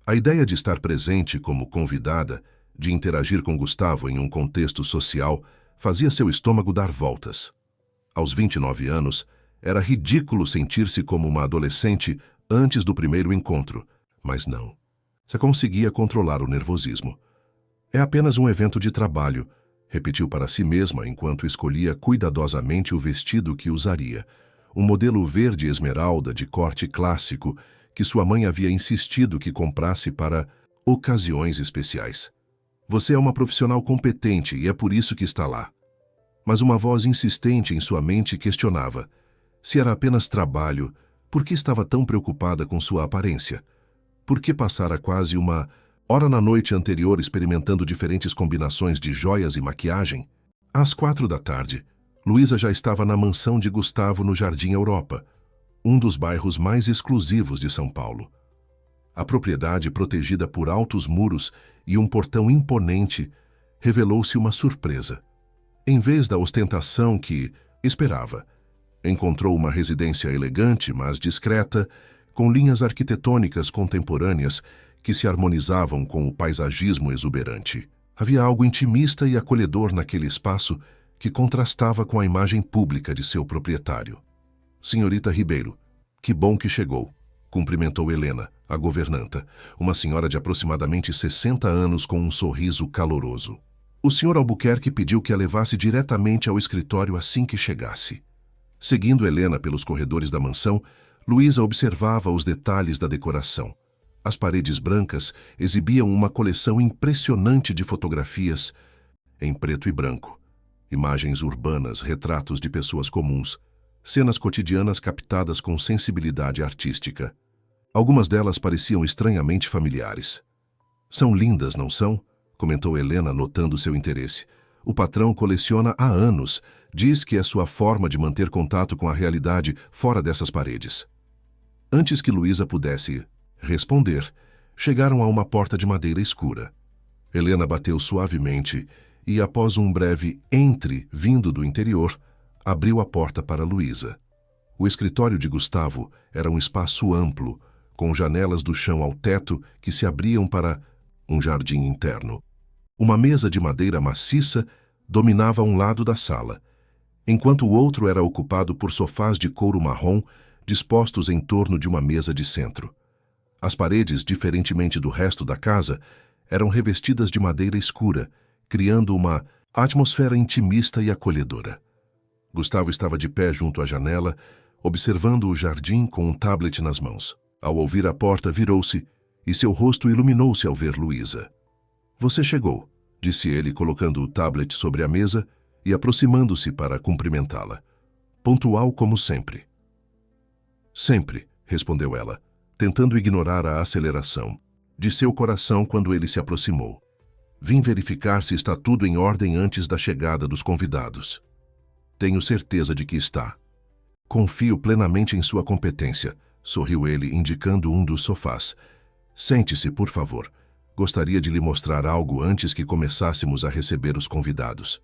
A ideia de estar presente como convidada, de interagir com Gustavo em um contexto social, fazia seu estômago dar voltas. Aos 29 anos, Era ridículo sentir-se como uma adolescente antes do primeiro encontro, mas não. Você conseguia controlar o nervosismo. É apenas um evento de trabalho, repetiu para si mesma enquanto escolhia cuidadosamente o vestido que usaria, um modelo verde esmeralda de corte clássico que sua mãe havia insistido que comprasse para ocasiões especiais. Você é uma profissional competente e é por isso que está lá. Mas uma voz insistente em sua mente questionava: se era apenas trabalho, por que estava tão preocupada com sua aparência? Por que passara quase uma hora na noite anterior experimentando diferentes combinações de joias e maquiagem? Às 4 da tarde, Luísa já estava na mansão de Gustavo no Jardim Europa, um dos bairros mais exclusivos de São Paulo. A propriedade, protegida por altos muros e um portão imponente, revelou-se uma surpresa. Em vez da ostentação que esperava, encontrou uma residência elegante, mas discreta, com linhas arquitetônicas contemporâneas que se harmonizavam com o paisagismo exuberante. Havia algo intimista e acolhedor naquele espaço que contrastava com a imagem pública de seu proprietário. Senhorita Ribeiro, que bom que chegou, cumprimentou Helena, a governanta, uma senhora de aproximadamente 60 anos com um sorriso caloroso. O Sr. Albuquerque pediu que a levasse diretamente ao escritório assim que chegasse. Seguindo Helena pelos corredores da mansão, Luísa observava os detalhes da decoração. As paredes brancas exibiam uma coleção impressionante de fotografias em preto e branco. Imagens urbanas, retratos de pessoas comuns, cenas cotidianas captadas com sensibilidade artística. Algumas delas pareciam estranhamente familiares. São lindas, não são? Comentou Helena, notando seu interesse. O patrão coleciona há anos. Diz que é sua forma de manter contato com a realidade fora dessas paredes. Antes que Luísa pudesse responder, chegaram a uma porta de madeira escura. Helena bateu suavemente e, após um breve entre vindo do interior, abriu a porta para Luísa. O escritório de Gustavo era um espaço amplo, com janelas do chão ao teto que se abriam para um jardim interno. Uma mesa de madeira maciça dominava um lado da sala, enquanto o outro era ocupado por sofás de couro marrom dispostos em torno de uma mesa de centro. As paredes, diferentemente do resto da casa, eram revestidas de madeira escura, criando uma atmosfera intimista e acolhedora. Gustavo estava de pé junto à janela, observando o jardim com um tablet nas mãos. Ao ouvir a porta, virou-se e seu rosto iluminou-se ao ver Luísa. "Você chegou", disse ele, colocando o tablet sobre a mesa e aproximando-se para cumprimentá-la. "Pontual como sempre." "Sempre", respondeu ela, tentando ignorar a aceleração de seu coração quando ele se aproximou. "Vim verificar se está tudo em ordem antes da chegada dos convidados." "Tenho certeza de que está." "Confio plenamente em sua competência", sorriu ele, indicando um dos sofás. "Sente-se, por favor. Gostaria de lhe mostrar algo antes que começássemos a receber os convidados."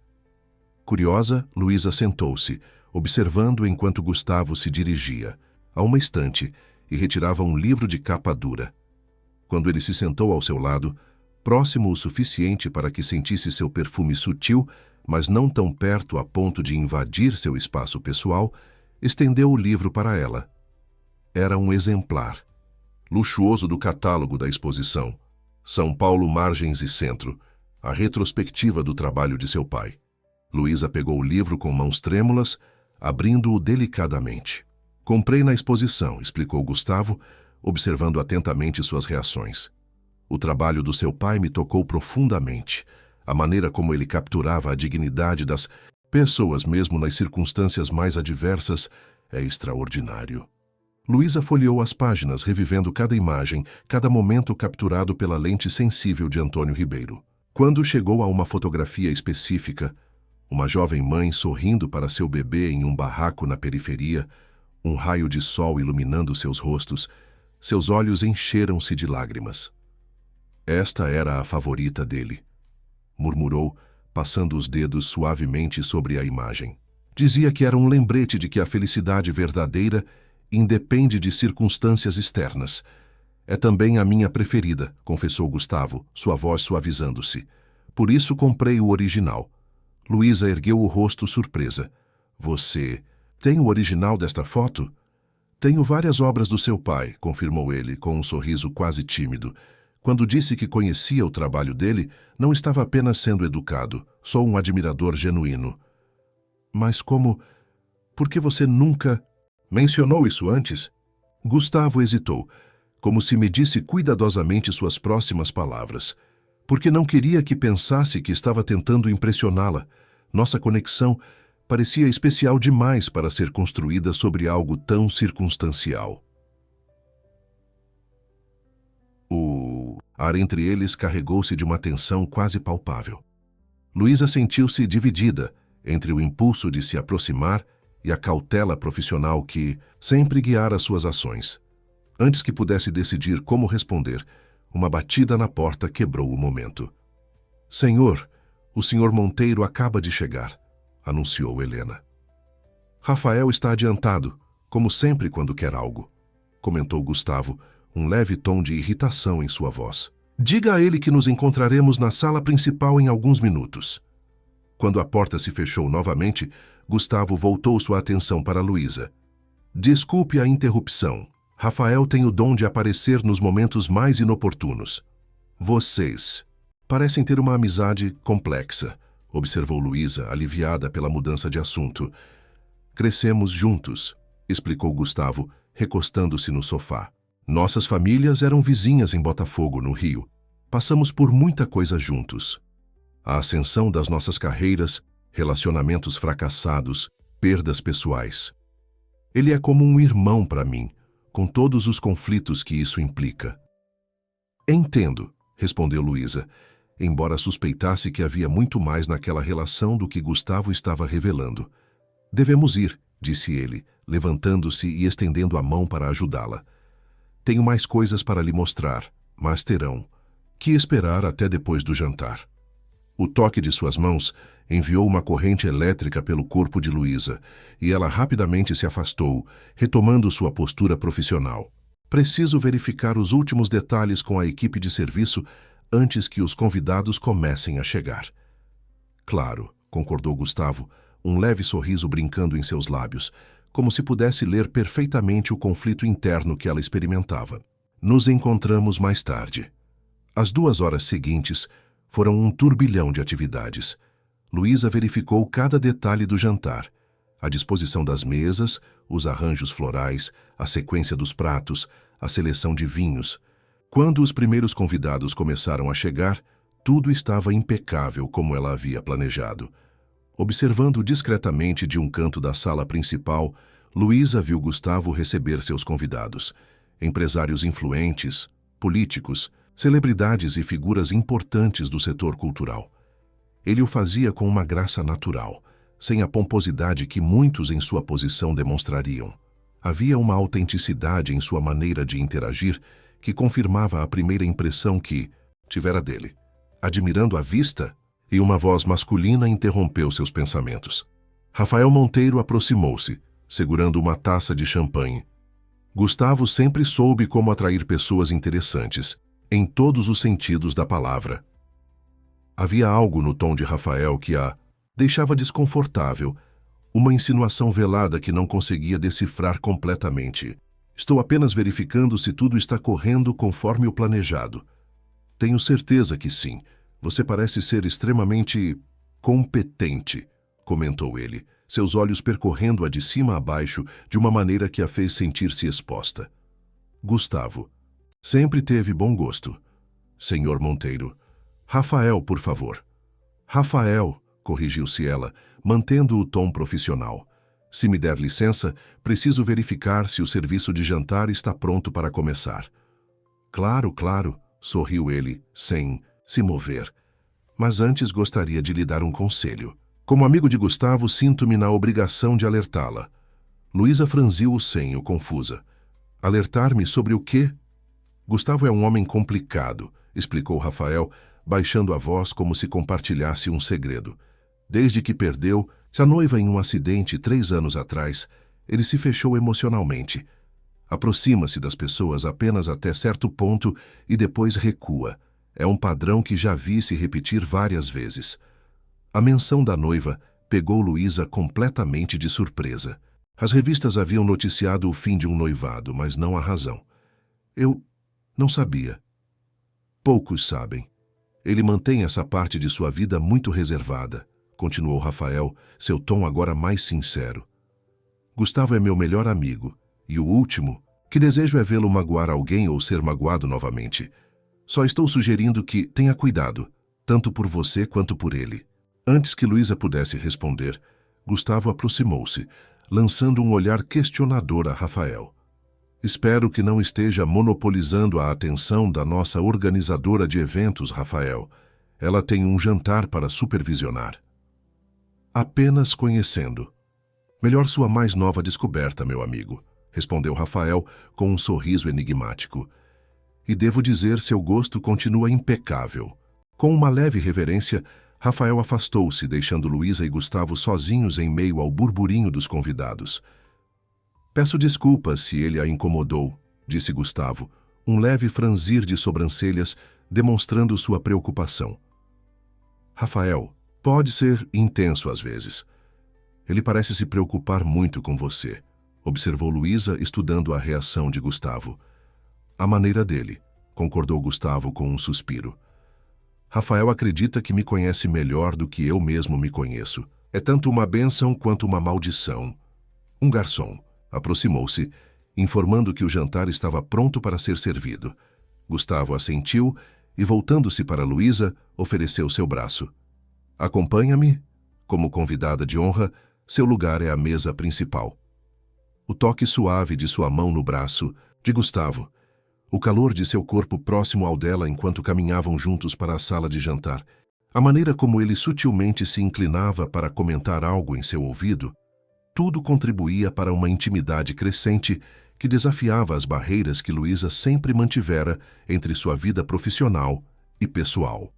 Curiosa, Luísa sentou-se, observando enquanto Gustavo se dirigia a uma estante e retirava um livro de capa dura. Quando ele se sentou ao seu lado, próximo o suficiente para que sentisse seu perfume sutil, mas não tão perto a ponto de invadir seu espaço pessoal, estendeu o livro para ela. Era um exemplar luxuoso do catálogo da exposição São Paulo, Margens e Centro, a retrospectiva do trabalho de seu pai. Luísa pegou o livro com mãos trêmulas, abrindo-o delicadamente. "Comprei na exposição", explicou Gustavo, observando atentamente suas reações. "O trabalho do seu pai me tocou profundamente. A maneira como ele capturava a dignidade das pessoas, mesmo nas circunstâncias mais adversas, é extraordinário." Luísa folheou as páginas, revivendo cada imagem, cada momento capturado pela lente sensível de Antônio Ribeiro. Quando chegou a uma fotografia específica, uma jovem mãe sorrindo para seu bebê em um barraco na periferia, um raio de sol iluminando seus rostos, seus olhos encheram-se de lágrimas. "Esta era a favorita dele", murmurou, passando os dedos suavemente sobre a imagem. Dizia que era um lembrete de que a felicidade verdadeira independe de circunstâncias externas. "É também a minha preferida", confessou Gustavo, sua voz suavizando-se. "Por isso comprei o original." Luísa ergueu o rosto surpresa. "Você Tem o original desta foto? Tenho várias obras do seu pai, confirmou ele, com um sorriso quase tímido. Quando disse que conhecia o trabalho dele, não estava apenas sendo educado. Sou um admirador genuíno. Mas como... Por que você nunca... Mencionou isso antes? Gustavo hesitou, como se medisse cuidadosamente suas próximas palavras. Porque não queria que pensasse que estava tentando impressioná-la. Nossa conexão parecia especial demais para ser construída sobre algo tão circunstancial. O ar entre eles carregou-se de uma tensão quase palpável. Luísa sentiu-se dividida entre o impulso de se aproximar e a cautela profissional que sempre guiara suas ações. Antes que pudesse decidir como responder, uma batida na porta quebrou o momento. "Senhor, o Sr. Monteiro acaba de chegar", anunciou Helena. "Rafael está adiantado, como sempre quando quer algo", comentou Gustavo, um leve tom de irritação em sua voz. "Diga a ele que nos encontraremos na sala principal em alguns minutos." Quando a porta se fechou novamente, Gustavo voltou sua atenção para Luísa. "Desculpe a interrupção. Rafael tem o dom de aparecer nos momentos mais inoportunos. Vocês parecem ter uma amizade complexa", observou Luísa, aliviada pela mudança de assunto. "Crescemos juntos", explicou Gustavo, recostando-se no sofá. "Nossas famílias eram vizinhas em Botafogo, no Rio. Passamos por muita coisa juntos. A ascensão das nossas carreiras, relacionamentos fracassados, perdas pessoais. Ele é como um irmão para mim, com todos os conflitos que isso implica." "Entendo", respondeu Luísa, embora suspeitasse que havia muito mais naquela relação do que Gustavo estava revelando. "Devemos ir", disse ele, levantando-se e estendendo a mão para ajudá-la. "Tenho mais coisas para lhe mostrar, mas terão que esperar até depois do jantar." O toque de suas mãos enviou uma corrente elétrica pelo corpo de Luísa, e ela rapidamente se afastou, retomando sua postura profissional. "Preciso verificar os últimos detalhes com a equipe de serviço antes que os convidados comecem a chegar." "Claro", concordou Gustavo, um leve sorriso brincando em seus lábios, como se pudesse ler perfeitamente o conflito interno que ela experimentava. "Nos encontramos mais tarde." As 2 horas seguintes foram um turbilhão de atividades. Luísa verificou cada detalhe do jantar: a disposição das mesas, os arranjos florais, a sequência dos pratos, a seleção de vinhos. Quando os primeiros convidados começaram a chegar, tudo estava impecável como ela havia planejado. Observando discretamente de um canto da sala principal, Luísa viu Gustavo receber seus convidados: empresários influentes, políticos, celebridades e figuras importantes do setor cultural. Ele o fazia com uma graça natural, sem a pomposidade que muitos em sua posição demonstrariam. Havia uma autenticidade em sua maneira de interagir que confirmava a primeira impressão que tivera dele. Admirando a vista, e uma voz masculina interrompeu seus pensamentos. Rafael Monteiro aproximou-se, segurando uma taça de champanhe. Gustavo sempre soube como atrair pessoas interessantes, em todos os sentidos da palavra. Havia algo no tom de Rafael que a deixava desconfortável, uma insinuação velada que não conseguia decifrar completamente. "Estou apenas verificando se tudo está correndo conforme o planejado." "Tenho certeza que sim. Você parece ser extremamente competente", comentou ele, seus olhos percorrendo-a de cima a baixo de uma maneira que a fez sentir-se exposta. Gustavo sempre teve bom gosto. "Senhor Monteiro." "Rafael, por favor." "Rafael", corrigiu-se ela, mantendo o tom profissional. "Se me der licença, preciso verificar se o serviço de jantar está pronto para começar." "Claro, claro", sorriu ele, sem se mover. "Mas antes gostaria de lhe dar um conselho. Como amigo de Gustavo, sinto-me na obrigação de alertá-la." Luísa franziu o senho, confusa. "Alertar-me sobre o quê?" "Gustavo é um homem complicado", explicou Rafael, baixando a voz como se compartilhasse um segredo. "Desde que perdeu a noiva em um acidente 3 anos atrás, ele se fechou emocionalmente. Aproxima-se das pessoas apenas até certo ponto e depois recua. É um padrão que já vi se repetir várias vezes." A menção da noiva pegou Luísa completamente de surpresa. As revistas haviam noticiado o fim de um noivado, mas não a razão. Eu não sabia. Poucos sabem. Ele mantém essa parte de sua vida muito reservada, continuou Rafael, seu tom agora mais sincero. Gustavo é meu melhor amigo, e o último, que desejo é vê-lo magoar alguém ou ser magoado novamente. Só estou sugerindo que tenha cuidado, tanto por você quanto por ele. Antes que Luísa pudesse responder, Gustavo aproximou-se, lançando um olhar questionador a Rafael. Espero que não esteja monopolizando a atenção da nossa organizadora de eventos, Rafael. Ela tem um jantar para supervisionar. Apenas conhecendo. Melhor sua mais nova descoberta, meu amigo, respondeu Rafael com um sorriso enigmático. E devo dizer, seu gosto continua impecável. Com uma leve reverência, Rafael afastou-se, deixando Luísa e Gustavo sozinhos em meio ao burburinho dos convidados. Peço desculpas se ele a incomodou, disse Gustavo, um leve franzir de sobrancelhas demonstrando sua preocupação. Rafael, pode ser intenso às vezes. Ele parece se preocupar muito com você, observou Luísa, estudando a reação de Gustavo. A maneira dele, concordou Gustavo com um suspiro. Rafael acredita que me conhece melhor do que eu mesmo me conheço. É tanto uma bênção quanto uma maldição. Um garçom aproximou-se, informando que o jantar estava pronto para ser servido. Gustavo assentiu e, voltando-se para Luísa, ofereceu seu braço. Acompanha-me. Como convidada de honra, seu lugar é a mesa principal. O toque suave de sua mão no braço de Gustavo, o calor de seu corpo próximo ao dela enquanto caminhavam juntos para a sala de jantar, a maneira como ele sutilmente se inclinava para comentar algo em seu ouvido, tudo contribuía para uma intimidade crescente que desafiava as barreiras que Luísa sempre mantivera entre sua vida profissional e pessoal.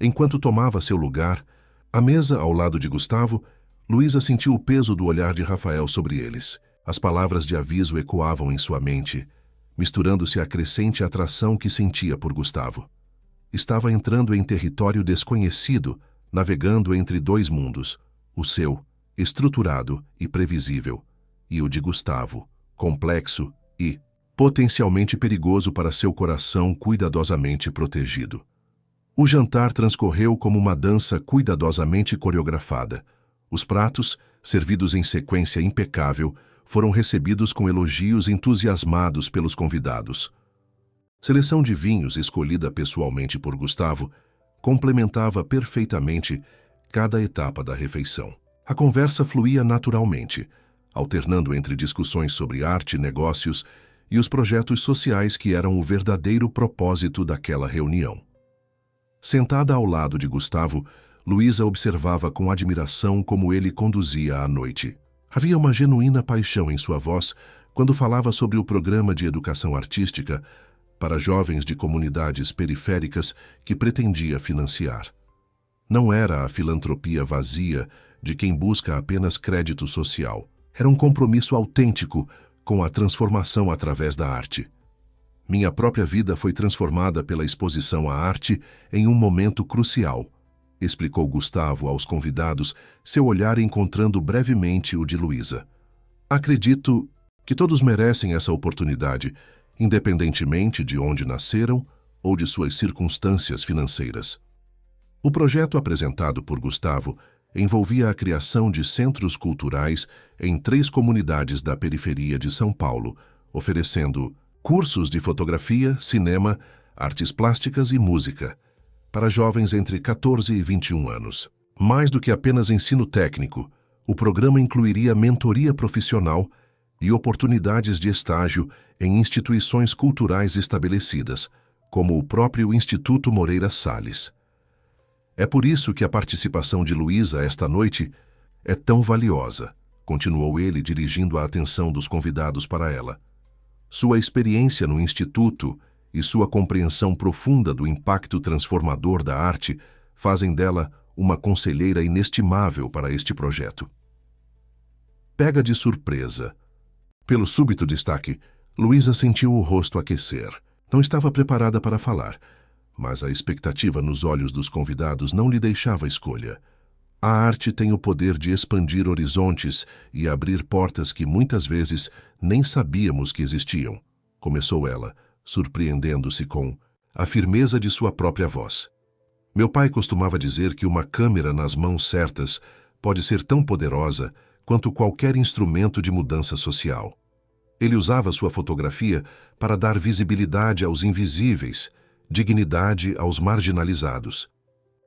Enquanto tomava seu lugar, à mesa ao lado de Gustavo, Luísa sentiu o peso do olhar de Rafael sobre eles. As palavras de aviso ecoavam em sua mente, misturando-se à crescente atração que sentia por Gustavo. Estava entrando em território desconhecido, navegando entre dois mundos, o seu, estruturado e previsível, e o de Gustavo, complexo e potencialmente perigoso para seu coração cuidadosamente protegido. O jantar transcorreu como uma dança cuidadosamente coreografada. Os pratos, servidos em sequência impecável, foram recebidos com elogios entusiasmados pelos convidados. Seleção de vinhos escolhida pessoalmente por Gustavo complementava perfeitamente cada etapa da refeição. A conversa fluía naturalmente, alternando entre discussões sobre arte, negócios e os projetos sociais que eram o verdadeiro propósito daquela reunião. Sentada ao lado de Gustavo, Luísa observava com admiração como ele conduzia a noite. Havia uma genuína paixão em sua voz quando falava sobre o programa de educação artística para jovens de comunidades periféricas que pretendia financiar. Não era a filantropia vazia de quem busca apenas crédito social. Era um compromisso autêntico com a transformação através da arte. Minha própria vida foi transformada pela exposição à arte em um momento crucial, explicou Gustavo aos convidados, seu olhar encontrando brevemente o de Luísa. Acredito que todos merecem essa oportunidade, independentemente de onde nasceram ou de suas circunstâncias financeiras. O projeto apresentado por Gustavo envolvia a criação de centros culturais em 3 comunidades da periferia de São Paulo, oferecendo cursos de fotografia, cinema, artes plásticas e música, para jovens entre 14 e 21 anos. Mais do que apenas ensino técnico, o programa incluiria mentoria profissional e oportunidades de estágio em instituições culturais estabelecidas, como o próprio Instituto Moreira Salles. É por isso que a participação de Luísa esta noite é tão valiosa, continuou ele dirigindo a atenção dos convidados para ela. Sua experiência no Instituto e sua compreensão profunda do impacto transformador da arte fazem dela uma conselheira inestimável para este projeto. Pega de surpresa. Pelo súbito destaque, Luísa sentiu o rosto aquecer. Não estava preparada para falar, mas a expectativa nos olhos dos convidados não lhe deixava escolha. A arte tem o poder de expandir horizontes e abrir portas que muitas vezes nem sabíamos que existiam, começou ela, surpreendendo-se com a firmeza de sua própria voz. Meu pai costumava dizer que uma câmera nas mãos certas pode ser tão poderosa quanto qualquer instrumento de mudança social. Ele usava sua fotografia para dar visibilidade aos invisíveis, dignidade aos marginalizados.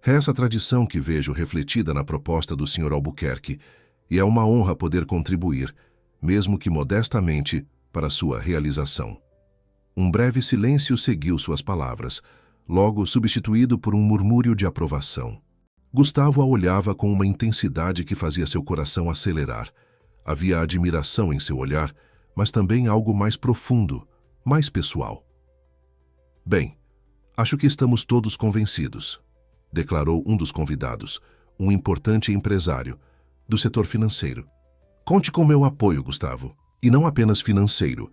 É essa tradição que vejo refletida na proposta do Sr. Albuquerque, e é uma honra poder contribuir, mesmo que modestamente, para sua realização. Um breve silêncio seguiu suas palavras, logo substituído por um murmúrio de aprovação. Gustavo a olhava com uma intensidade que fazia seu coração acelerar. Havia admiração em seu olhar, mas também algo mais profundo, mais pessoal. Bem, acho que estamos todos convencidos, declarou um dos convidados, um importante empresário, do setor financeiro. Conte com meu apoio, Gustavo, e não apenas financeiro.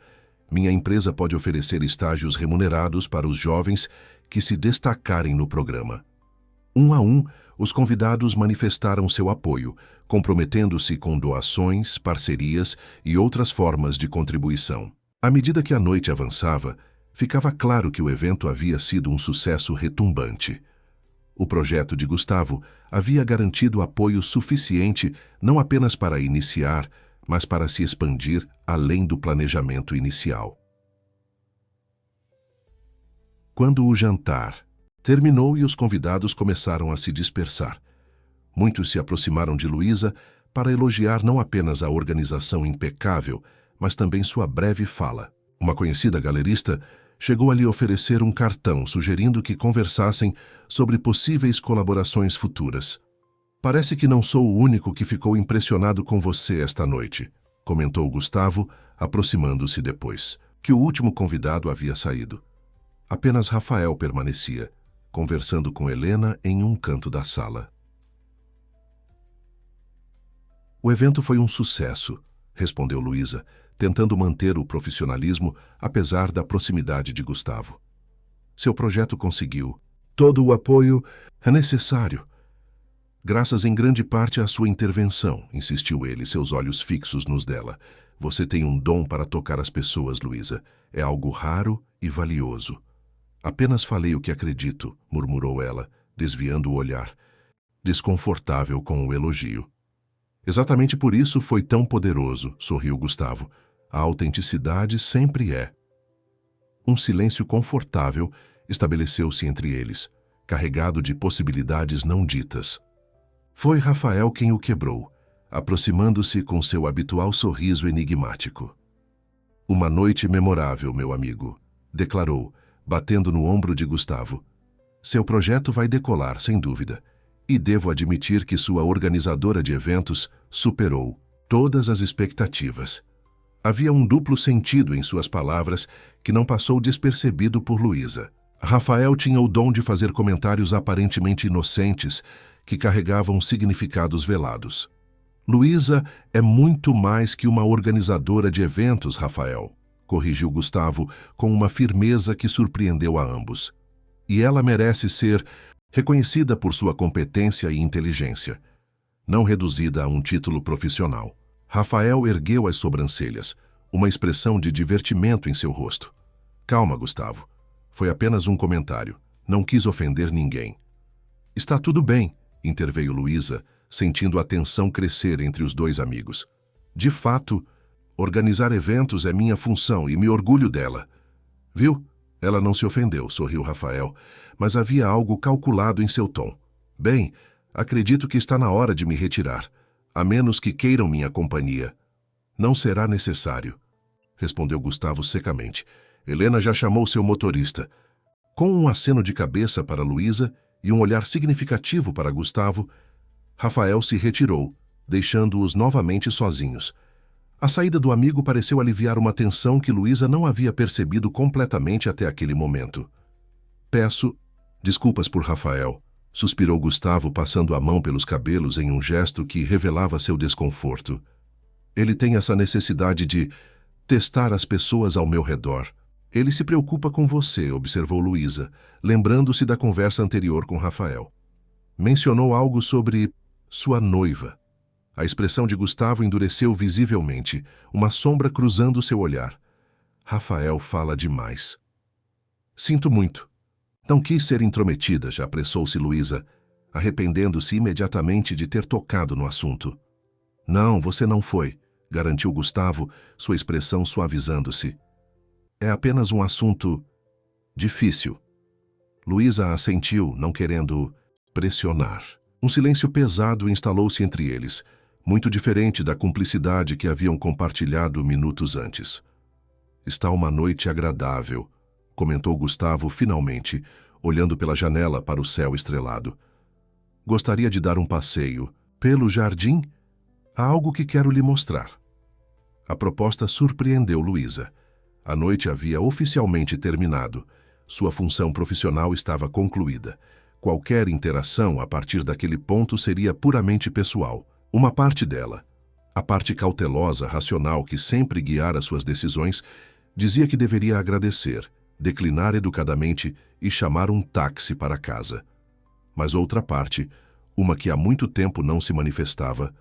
Minha empresa pode oferecer estágios remunerados para os jovens que se destacarem no programa. Um a um, os convidados manifestaram seu apoio, comprometendo-se com doações, parcerias e outras formas de contribuição. À medida que a noite avançava, ficava claro que o evento havia sido um sucesso retumbante. O projeto de Gustavo havia garantido apoio suficiente não apenas para iniciar, mas para se expandir além do planejamento inicial. Quando o jantar terminou e os convidados começaram a se dispersar, muitos se aproximaram de Luísa para elogiar não apenas a organização impecável, mas também sua breve fala. Uma conhecida galerista chegou a lhe oferecer um cartão sugerindo que conversassem sobre possíveis colaborações futuras. Parece que não sou o único que ficou impressionado com você esta noite, comentou Gustavo, aproximando-se depois, que o último convidado havia saído. Apenas Rafael permanecia, conversando com Helena em um canto da sala. O evento foi um sucesso, respondeu Luísa, tentando manter o profissionalismo apesar da proximidade de Gustavo. Seu projeto conseguiu. Todo o apoio é necessário. Graças em grande parte à sua intervenção, insistiu ele, seus olhos fixos nos dela. Você tem um dom para tocar as pessoas, Luísa. É algo raro e valioso. Apenas falei o que acredito, murmurou ela, desviando o olhar, desconfortável com o elogio. Exatamente por isso foi tão poderoso, sorriu Gustavo. A autenticidade sempre é. Um silêncio confortável estabeleceu-se entre eles, carregado de possibilidades não ditas. Foi Rafael quem o quebrou, aproximando-se com seu habitual sorriso enigmático. Uma noite memorável, meu amigo, declarou, batendo no ombro de Gustavo. Seu projeto vai decolar, sem dúvida, e devo admitir que sua organizadora de eventos superou todas as expectativas. Havia um duplo sentido em suas palavras que não passou despercebido por Luísa. Rafael tinha o dom de fazer comentários aparentemente inocentes que carregavam significados velados. Luísa é muito mais que uma organizadora de eventos, Rafael, corrigiu Gustavo com uma firmeza que surpreendeu a ambos. E ela merece ser reconhecida por sua competência e inteligência, não reduzida a um título profissional. Rafael ergueu as sobrancelhas, uma expressão de divertimento em seu rosto. Calma, Gustavo. Foi apenas um comentário. Não quis ofender ninguém. Está tudo bem, interveio Luísa, sentindo a tensão crescer entre os dois amigos. De fato, organizar eventos é minha função e me orgulho dela. Viu? Ela não se ofendeu, sorriu Rafael, mas havia algo calculado em seu tom. Bem, acredito que está na hora de me retirar, a menos que queiram minha companhia. Não será necessário, respondeu Gustavo secamente. Helena já chamou seu motorista. Com um aceno de cabeça para Luísa e um olhar significativo para Gustavo, Rafael se retirou, deixando-os novamente sozinhos. A saída do amigo pareceu aliviar uma tensão que Luísa não havia percebido completamente até aquele momento. Peço desculpas por Rafael, suspirou Gustavo, passando a mão pelos cabelos em um gesto que revelava seu desconforto. Ele tem essa necessidade de testar as pessoas ao meu redor. Ele se preocupa com você, observou Luísa, lembrando-se da conversa anterior com Rafael. Mencionou algo sobre Sua noiva. A expressão de Gustavo endureceu visivelmente, uma sombra cruzando seu olhar. Rafael fala demais. Sinto muito. Não quis ser intrometida, já apressou-se Luísa, arrependendo-se imediatamente de ter tocado no assunto. Não, você não foi, garantiu Gustavo, sua expressão suavizando-se. É apenas um assunto difícil. Luísa assentiu, não querendo pressionar. Um silêncio pesado instalou-se entre eles, muito diferente da cumplicidade que haviam compartilhado minutos antes. Está uma noite agradável, comentou Gustavo finalmente, olhando pela janela para o céu estrelado. Gostaria de dar um passeio pelo jardim? Há algo que quero lhe mostrar. A proposta surpreendeu Luísa. A noite havia oficialmente terminado. Sua função profissional estava concluída. Qualquer interação a partir daquele ponto seria puramente pessoal. Uma parte dela, a parte cautelosa, racional que sempre guiara suas decisões, dizia que deveria agradecer, declinar educadamente e chamar um táxi para casa. Mas outra parte, uma que há muito tempo não se manifestava,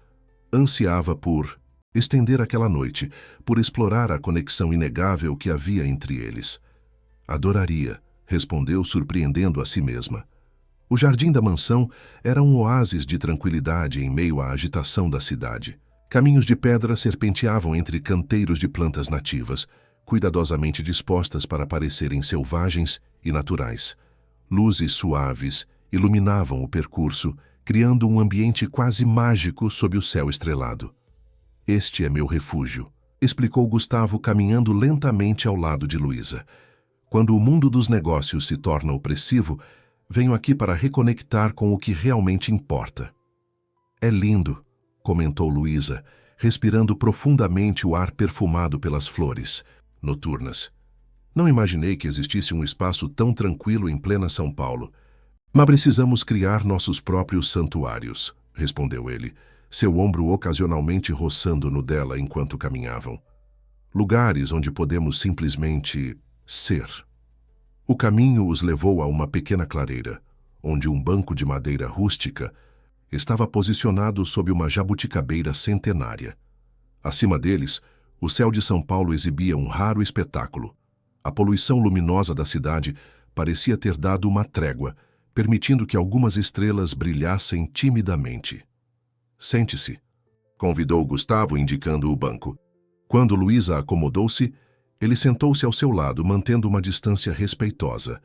ansiava por estender aquela noite, por explorar a conexão inegável que havia entre eles. Adoraria, respondeu surpreendendo a si mesma. O jardim da mansão era um oásis de tranquilidade em meio à agitação da cidade. Caminhos de pedra serpenteavam entre canteiros de plantas nativas, cuidadosamente dispostas para parecerem selvagens e naturais. Luzes suaves iluminavam o percurso, criando um ambiente quase mágico sob o céu estrelado. Este é meu refúgio, explicou Gustavo caminhando lentamente ao lado de Luísa. Quando o mundo dos negócios se torna opressivo, venho aqui para reconectar com o que realmente importa. É lindo, comentou Luísa, respirando profundamente o ar perfumado pelas flores noturnas. Não imaginei que existisse um espaço tão tranquilo em plena São Paulo. Mas precisamos criar nossos próprios santuários, respondeu ele, seu ombro ocasionalmente roçando no dela enquanto caminhavam. Lugares onde podemos simplesmente ser. O caminho os levou a uma pequena clareira, onde um banco de madeira rústica estava posicionado sob uma jabuticabeira centenária. Acima deles, o céu de São Paulo exibia um raro espetáculo. A poluição luminosa da cidade parecia ter dado uma trégua, permitindo que algumas estrelas brilhassem timidamente. Sente-se, convidou Gustavo, indicando o banco. Quando Luísa acomodou-se, ele sentou-se ao seu lado, mantendo uma distância respeitosa,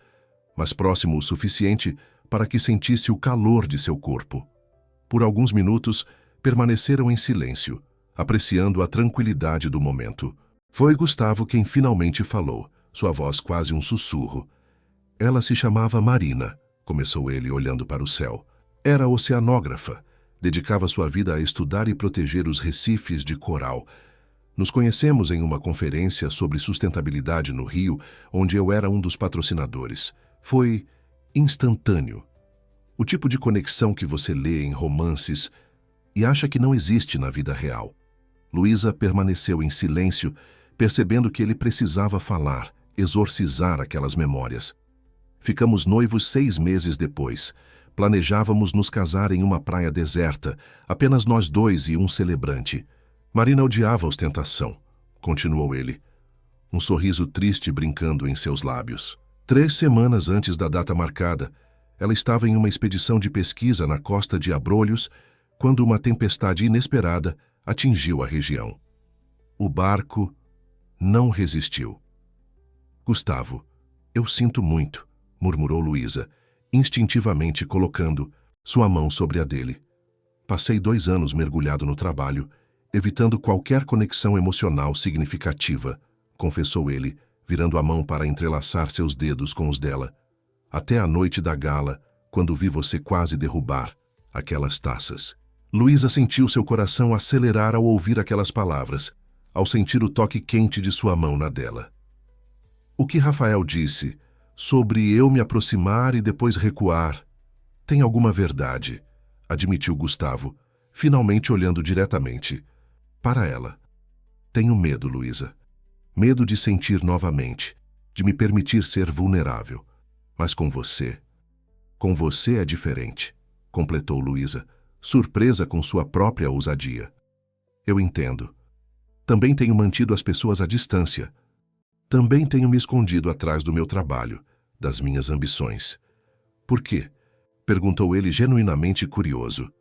mas próximo o suficiente para que sentisse o calor de seu corpo. Por alguns minutos, permaneceram em silêncio, apreciando a tranquilidade do momento. Foi Gustavo quem finalmente falou, sua voz quase um sussurro. Ela se chamava Marina, começou ele olhando para o céu. Era oceanógrafa, dedicava sua vida a estudar e proteger os recifes de coral. Nos conhecemos em uma conferência sobre sustentabilidade no Rio, onde eu era um dos patrocinadores. Foi instantâneo. O tipo de conexão que você lê em romances e acha que não existe na vida real. Luísa permaneceu em silêncio, percebendo que ele precisava falar, exorcizar aquelas memórias. Ficamos noivos 6 meses depois. Planejávamos nos casar em uma praia deserta, apenas nós dois e um celebrante. Marina odiava a ostentação, continuou ele, um sorriso triste brincando em seus lábios. 3 semanas antes da data marcada, ela estava em uma expedição de pesquisa na costa de Abrolhos, quando uma tempestade inesperada atingiu a região. O barco não resistiu. Gustavo, eu sinto muito, murmurou Luísa, instintivamente colocando sua mão sobre a dele. Passei 2 anos mergulhado no trabalho, evitando qualquer conexão emocional significativa, confessou ele, virando a mão para entrelaçar seus dedos com os dela. Até a noite da gala, quando vi você quase derrubar aquelas taças. Luísa sentiu seu coração acelerar ao ouvir aquelas palavras, ao sentir o toque quente de sua mão na dela. O que Rafael disse sobre eu me aproximar e depois recuar tem alguma verdade, admitiu Gustavo, finalmente olhando diretamente para ela. Tenho medo, Luísa. Medo de sentir novamente, de me permitir ser vulnerável. Mas com você é diferente, completou Luísa, surpresa com sua própria ousadia. Eu entendo. Também tenho mantido as pessoas à distância. Também tenho me escondido atrás do meu trabalho, das minhas ambições. Por quê? Perguntou ele genuinamente curioso.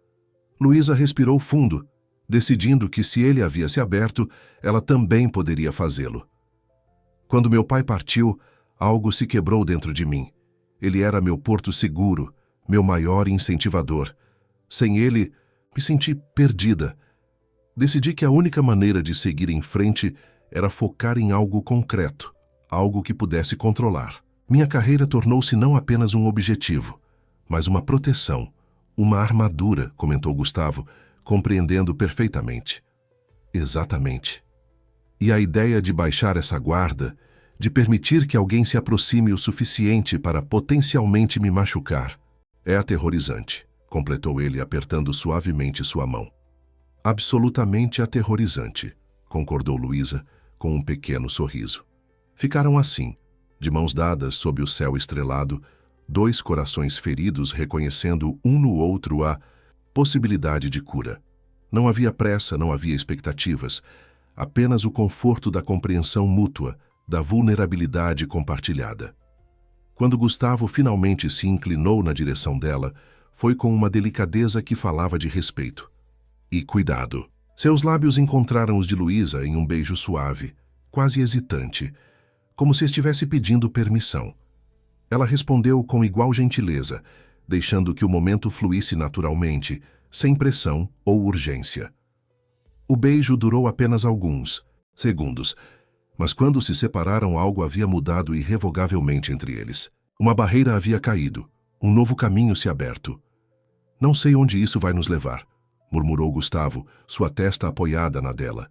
Luísa respirou fundo, decidindo que se ele havia se aberto, ela também poderia fazê-lo. Quando meu pai partiu, algo se quebrou dentro de mim. Ele era meu porto seguro, meu maior incentivador. Sem ele, me senti perdida. Decidi que a única maneira de seguir em frente era focar em algo concreto, algo que pudesse controlar. Minha carreira tornou-se não apenas um objetivo, mas uma proteção, uma armadura, comentou Gustavo, compreendendo perfeitamente. Exatamente. E a ideia de baixar essa guarda, de permitir que alguém se aproxime o suficiente para potencialmente me machucar, é aterrorizante, completou ele apertando suavemente sua mão. Absolutamente aterrorizante, concordou Luísa, com um pequeno sorriso. Ficaram assim, de mãos dadas sob o céu estrelado, dois corações feridos reconhecendo um no outro a possibilidade de cura. Não havia pressa, não havia expectativas, apenas o conforto da compreensão mútua, da vulnerabilidade compartilhada. Quando Gustavo finalmente se inclinou na direção dela, foi com uma delicadeza que falava de respeito. E cuidado. Seus lábios encontraram os de Luísa em um beijo suave, quase hesitante, como se estivesse pedindo permissão. Ela respondeu com igual gentileza, deixando que o momento fluísse naturalmente, sem pressão ou urgência. O beijo durou apenas alguns segundos, mas quando se separaram algo havia mudado irrevogavelmente entre eles. Uma barreira havia caído, um novo caminho se aberto. Não sei onde isso vai nos levar, murmurou Gustavo, sua testa apoiada na dela.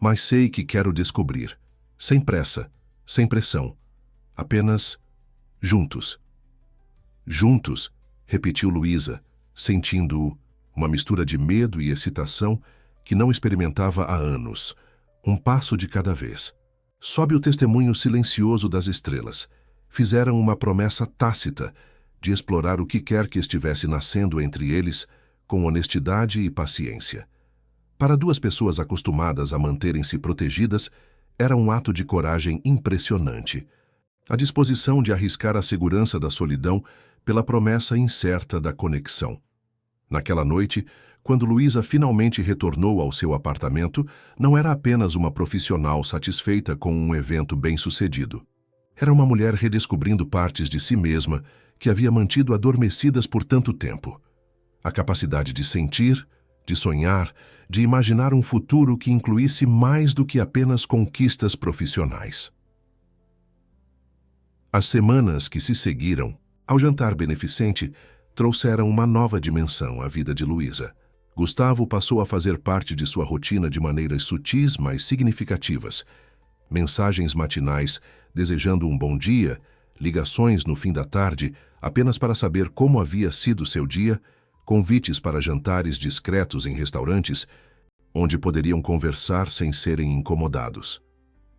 Mas sei que quero descobrir, sem pressa, sem pressão, apenas juntos. Juntos, repetiu Luísa, sentindo uma mistura de medo e excitação que não experimentava há anos, um passo de cada vez. Sob o testemunho silencioso das estrelas, fizeram uma promessa tácita de explorar o que quer que estivesse nascendo entre eles com honestidade e paciência. Para duas pessoas acostumadas a manterem-se protegidas, era um ato de coragem impressionante. A disposição de arriscar a segurança da solidão pela promessa incerta da conexão. Naquela noite, quando Luísa finalmente retornou ao seu apartamento, não era apenas uma profissional satisfeita com um evento bem-sucedido. Era uma mulher redescobrindo partes de si mesma que havia mantido adormecidas por tanto tempo. A capacidade de sentir, de sonhar, de imaginar um futuro que incluísse mais do que apenas conquistas profissionais. As semanas que se seguiram, ao jantar beneficente, trouxeram uma nova dimensão à vida de Luísa. Gustavo passou a fazer parte de sua rotina de maneiras sutis, mas significativas. Mensagens matinais desejando um bom dia, ligações no fim da tarde apenas para saber como havia sido seu dia, convites para jantares discretos em restaurantes, onde poderiam conversar sem serem incomodados.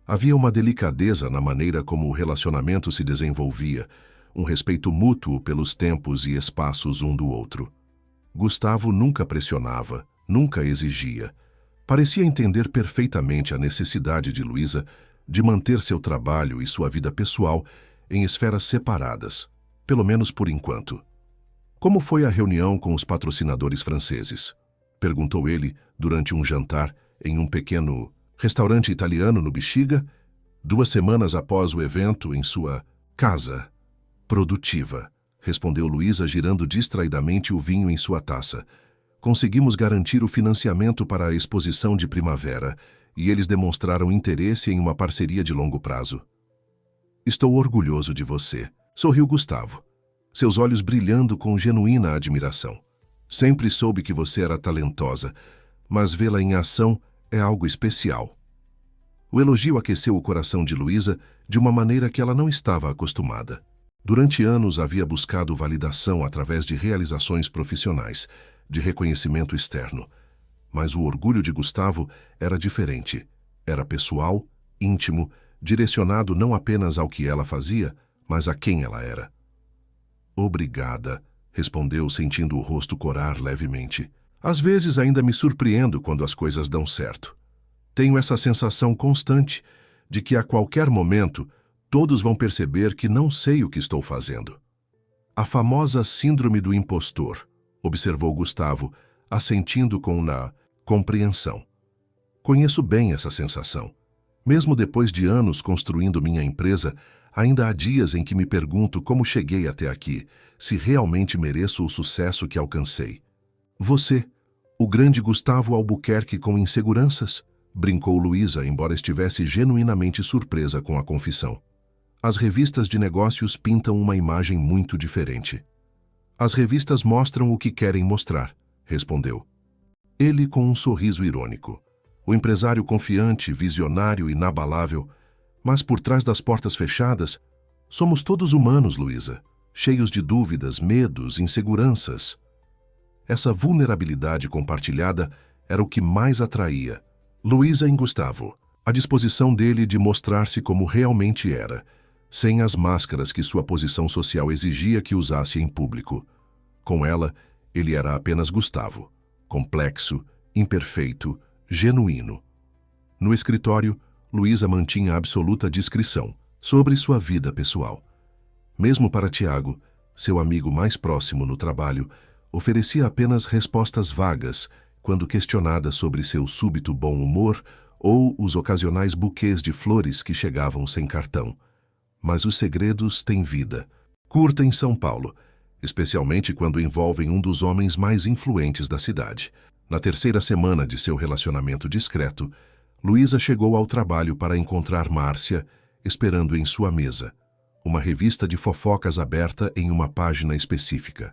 Havia uma delicadeza na maneira como o relacionamento se desenvolvia, um respeito mútuo pelos tempos e espaços um do outro. Gustavo nunca pressionava, nunca exigia. Parecia entender perfeitamente a necessidade de Luísa de manter seu trabalho e sua vida pessoal em esferas separadas, pelo menos por enquanto. Como foi a reunião com os patrocinadores franceses? Perguntou ele durante um jantar em um pequeno restaurante italiano no Bexiga, 2 semanas após o evento em sua casa. Produtiva, respondeu Luísa girando distraidamente o vinho em sua taça. Conseguimos garantir o financiamento para a exposição de primavera e eles demonstraram interesse em uma parceria de longo prazo. Estou orgulhoso de você, sorriu Gustavo, seus olhos brilhando com genuína admiração. Sempre soube que você era talentosa, mas vê-la em ação é algo especial. O elogio aqueceu o coração de Luísa de uma maneira que ela não estava acostumada. Durante anos havia buscado validação através de realizações profissionais, de reconhecimento externo. Mas o orgulho de Gustavo era diferente. Era pessoal, íntimo, direcionado não apenas ao que ela fazia, mas a quem ela era. Obrigada, respondeu, sentindo o rosto corar levemente. Às vezes ainda me surpreendo quando as coisas dão certo. Tenho essa sensação constante de que a qualquer momento todos vão perceber que não sei o que estou fazendo. A famosa síndrome do impostor, observou Gustavo, assentindo com compreensão. Conheço bem essa sensação. Mesmo depois de anos construindo minha empresa, ainda há dias em que me pergunto como cheguei até aqui, se realmente mereço o sucesso que alcancei. Você, o grande Gustavo Albuquerque com inseguranças? Brincou Luísa, embora estivesse genuinamente surpresa com a confissão. As revistas de negócios pintam uma imagem muito diferente. As revistas mostram o que querem mostrar, respondeu. Ele com um sorriso irônico. O empresário confiante, visionário, inabalável. Mas por trás das portas fechadas, somos todos humanos, Luísa, cheios de dúvidas, medos, inseguranças. Essa vulnerabilidade compartilhada era o que mais atraía Luísa em Gustavo, a disposição dele de mostrar-se como realmente era, sem as máscaras que sua posição social exigia que usasse em público. Com ela, ele era apenas Gustavo, complexo, imperfeito, genuíno. No escritório, Luísa mantinha absoluta discrição sobre sua vida pessoal. Mesmo para Tiago, seu amigo mais próximo no trabalho, oferecia apenas respostas vagas quando questionada sobre seu súbito bom humor ou os ocasionais buquês de flores que chegavam sem cartão. Mas os segredos têm vida, curta em São Paulo, especialmente quando envolvem um dos homens mais influentes da cidade. Na terceira semana de seu relacionamento discreto, Luísa chegou ao trabalho para encontrar Márcia, esperando em sua mesa, uma revista de fofocas aberta em uma página específica.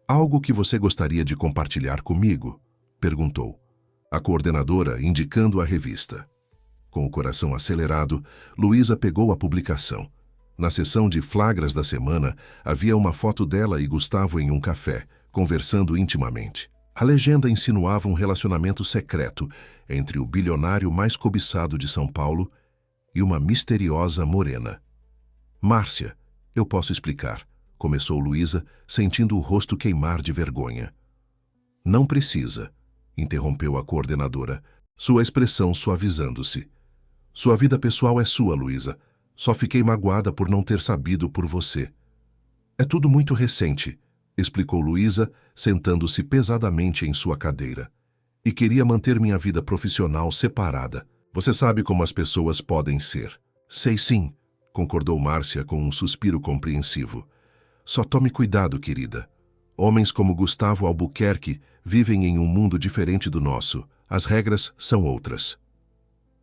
Algo que você gostaria de compartilhar comigo? Perguntou. A coordenadora indicando a revista. Com o coração acelerado, Luísa pegou a publicação. Na seção de flagras da semana, havia uma foto dela e Gustavo em um café, conversando intimamente. A legenda insinuava um relacionamento secreto entre o bilionário mais cobiçado de São Paulo e uma misteriosa morena. Márcia, eu posso explicar, começou Luísa, sentindo o rosto queimar de vergonha. Não precisa, interrompeu a coordenadora, sua expressão suavizando-se. Sua vida pessoal é sua, Luísa. Só fiquei magoada por não ter sabido por você. É tudo muito recente, explicou Luísa, sentando-se pesadamente em sua cadeira. E queria manter minha vida profissional separada. Você sabe como as pessoas podem ser. Sei sim, concordou Márcia com um suspiro compreensivo. Só tome cuidado, querida. Homens como Gustavo Albuquerque vivem em um mundo diferente do nosso. As regras são outras.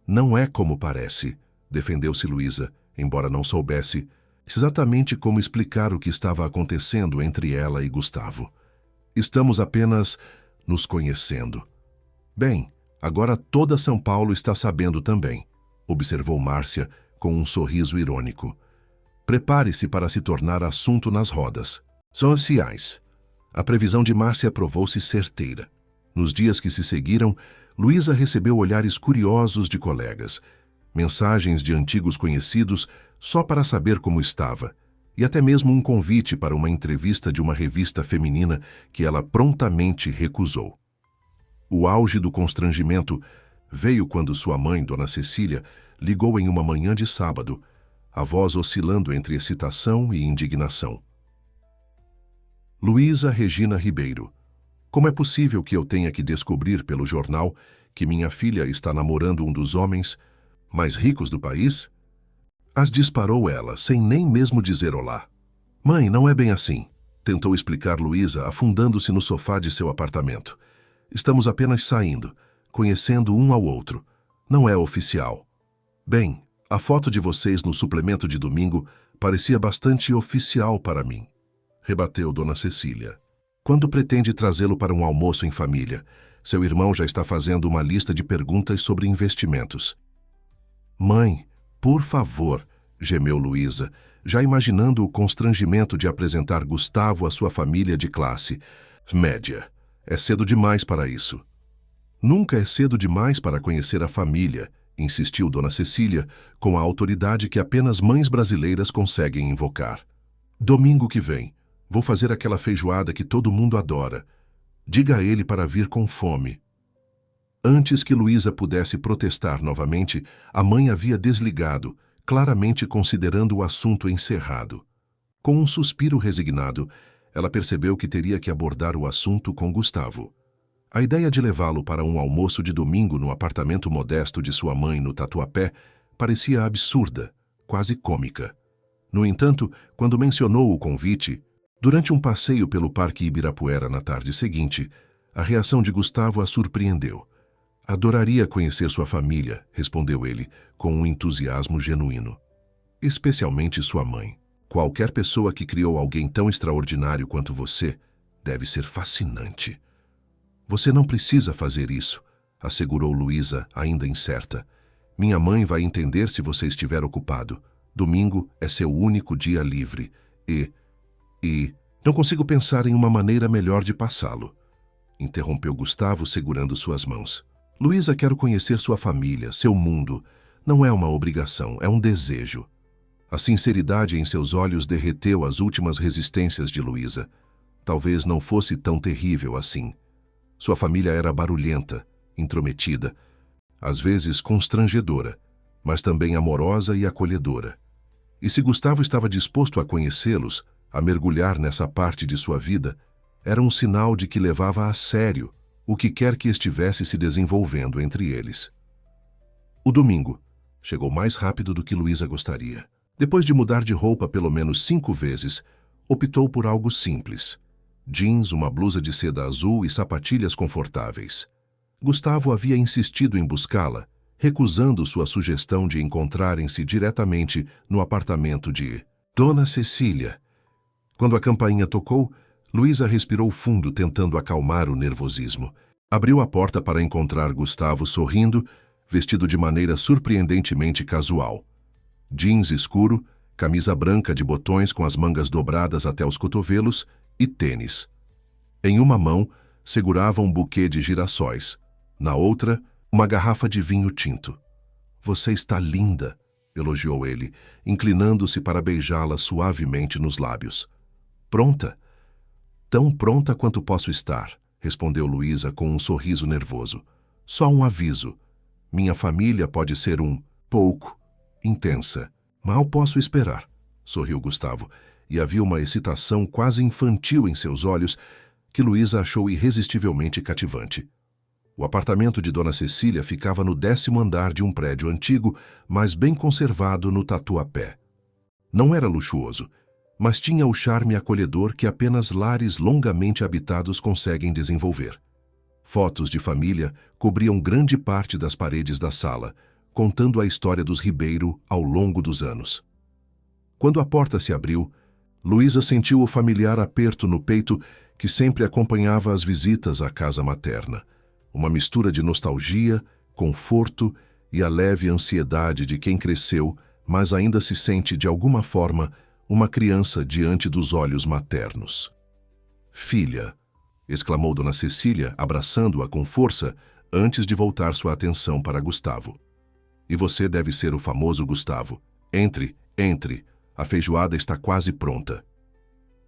Não é como parece, defendeu-se Luísa, embora não soubesse exatamente como explicar o que estava acontecendo entre ela e Gustavo. Estamos apenas nos conhecendo. Bem, agora toda São Paulo está sabendo também, observou Márcia com um sorriso irônico. Prepare-se para se tornar assunto nas rodas sociais. A previsão de Márcia provou-se certeira. Nos dias que se seguiram, Luísa recebeu olhares curiosos de colegas, mensagens de antigos conhecidos só para saber como estava, e até mesmo um convite para uma entrevista de uma revista feminina que ela prontamente recusou. O auge do constrangimento veio quando sua mãe, Dona Cecília, ligou em uma manhã de sábado, a voz oscilando entre excitação e indignação. Luísa Regina Ribeiro, como é possível que eu tenha que descobrir pelo jornal que minha filha está namorando um dos homens mais ricos do país? As disparou ela, sem nem mesmo dizer olá. Mãe, não é bem assim, tentou explicar Luísa, afundando-se no sofá de seu apartamento. Estamos apenas saindo, conhecendo um ao outro. Não é oficial. Bem, a foto de vocês no suplemento de domingo parecia bastante oficial para mim, rebateu Dona Cecília. Quando pretende trazê-lo para um almoço em família? Seu irmão já está fazendo uma lista de perguntas sobre investimentos. Mãe, por favor, gemeu Luísa, já imaginando o constrangimento de apresentar Gustavo à sua família de classe média. É cedo demais para isso. Nunca é cedo demais para conhecer a família, insistiu Dona Cecília, com a autoridade que apenas mães brasileiras conseguem invocar. Domingo que vem, Vou fazer aquela feijoada que todo mundo adora. Diga a ele para vir com fome. Antes que Luísa pudesse protestar novamente, a mãe havia desligado, claramente considerando o assunto encerrado. Com um suspiro resignado, ela percebeu que teria que abordar o assunto com Gustavo. A ideia de levá-lo para um almoço de domingo no apartamento modesto de sua mãe no Tatuapé parecia absurda, quase cômica. No entanto, quando mencionou o convite, durante um passeio pelo Parque Ibirapuera na tarde seguinte, a reação de Gustavo a surpreendeu. Adoraria conhecer sua família, respondeu ele, com um entusiasmo genuíno. Especialmente sua mãe. Qualquer pessoa que criou alguém tão extraordinário quanto você deve ser fascinante. Você não precisa fazer isso, assegurou Luísa, ainda incerta. Minha mãe vai entender se você estiver ocupado. Domingo é seu único dia livre. E não consigo pensar em uma maneira melhor de passá-lo, interrompeu Gustavo, segurando suas mãos. Luísa, quero conhecer sua família, seu mundo. Não é uma obrigação, é um desejo. A sinceridade em seus olhos derreteu as últimas resistências de Luísa. Talvez não fosse tão terrível assim. Sua família era barulhenta, intrometida, às vezes constrangedora, mas também amorosa e acolhedora. E se Gustavo estava disposto a conhecê-los, a mergulhar nessa parte de sua vida, era um sinal de que levava a sério o que quer que estivesse se desenvolvendo entre eles. O domingo chegou mais rápido do que Luísa gostaria. Depois de mudar de roupa pelo menos 5 vezes, optou por algo simples. Jeans, uma blusa de seda azul e sapatilhas confortáveis. Gustavo havia insistido em buscá-la, recusando sua sugestão de encontrarem-se diretamente no apartamento de Dona Cecília. Quando a campainha tocou, Luísa respirou fundo, tentando acalmar o nervosismo. Abriu a porta para encontrar Gustavo sorrindo, vestido de maneira surpreendentemente casual. Jeans escuro, camisa branca de botões com as mangas dobradas até os cotovelos e tênis. Em uma mão, segurava um buquê de girassóis. Na outra, uma garrafa de vinho tinto. Você está linda, elogiou ele, inclinando-se para beijá-la suavemente nos lábios. Pronta? Tão pronta quanto posso estar, respondeu Luísa com um sorriso nervoso. Só um aviso. Minha família pode ser um pouco intensa. Mal posso esperar, sorriu Gustavo, e havia uma excitação quase infantil em seus olhos que Luísa achou irresistivelmente cativante. O apartamento de Dona Cecília ficava no 10º andar de um prédio antigo, mas bem conservado no Tatuapé. Não era luxuoso, mas tinha o charme acolhedor que apenas lares longamente habitados conseguem desenvolver. Fotos de família cobriam grande parte das paredes da sala, contando a história dos Ribeiro ao longo dos anos. Quando a porta se abriu, Luísa sentiu o familiar aperto no peito que sempre acompanhava as visitas à casa materna. Uma mistura de nostalgia, conforto e a leve ansiedade de quem cresceu, mas ainda se sente, de alguma forma, uma criança diante dos olhos maternos. Filha, exclamou Dona Cecília, abraçando-a com força, antes de voltar sua atenção para Gustavo. E você deve ser o famoso Gustavo. Entre, a feijoada está quase pronta.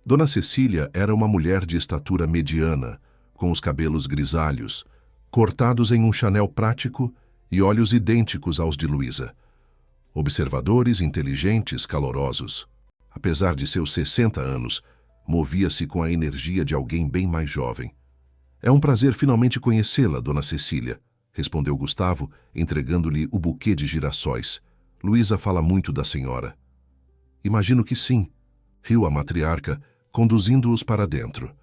Dona Cecília era uma mulher de estatura mediana, com os cabelos grisalhos, cortados em um chanel prático e olhos idênticos aos de Luísa. Observadores, inteligentes, calorosos. Apesar de seus 60 anos, movia-se com a energia de alguém bem mais jovem. É um prazer finalmente conhecê-la, Dona Cecília, respondeu Gustavo, entregando-lhe o buquê de girassóis. Luísa fala muito da senhora. Imagino que sim, riu a matriarca, conduzindo-os para dentro.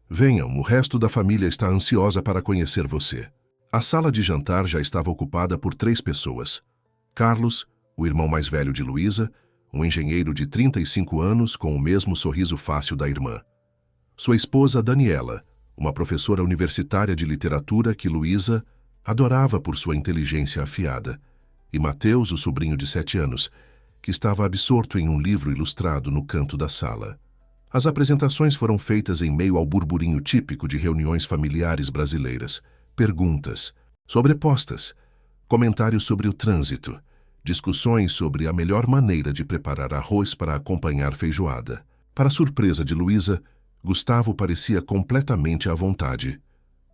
Venham, o resto da família está ansiosa para conhecer você. A sala de jantar já estava ocupada por 3 pessoas. Carlos, o irmão mais velho de Luísa, um engenheiro de 35 anos com o mesmo sorriso fácil da irmã. Sua esposa Daniela, uma professora universitária de literatura que Luísa adorava por sua inteligência afiada. E Mateus, o sobrinho de 7 anos, que estava absorto em um livro ilustrado no canto da sala. As apresentações foram feitas em meio ao burburinho típico de reuniões familiares brasileiras. Perguntas, sobrepostas, comentários sobre o trânsito, discussões sobre a melhor maneira de preparar arroz para acompanhar feijoada. Para surpresa de Luísa, Gustavo parecia completamente à vontade,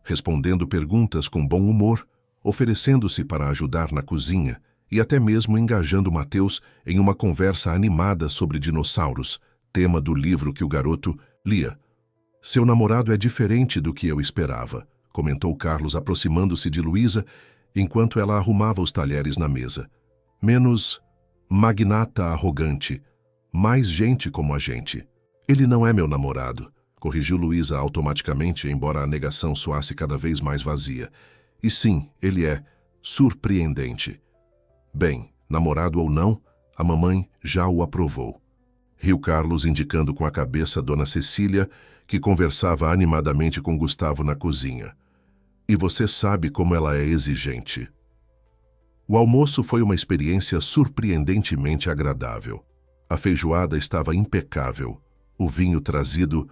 respondendo perguntas com bom humor, oferecendo-se para ajudar na cozinha e até mesmo engajando Mateus em uma conversa animada sobre dinossauros, tema do livro que o garoto lia. Seu namorado é diferente do que eu esperava, comentou Carlos aproximando-se de Luísa enquanto ela arrumava os talheres na mesa. Menos magnata arrogante, mais gente como a gente. Ele não é meu namorado, corrigiu Luísa automaticamente, embora a negação soasse cada vez mais vazia. E sim, ele é surpreendente. Bem, namorado ou não, a mamãe já o aprovou. Riu Carlos, indicando com a cabeça Dona Cecília, que conversava animadamente com Gustavo na cozinha. E você sabe como ela é exigente. O almoço foi uma experiência surpreendentemente agradável. A feijoada estava impecável. O vinho trazido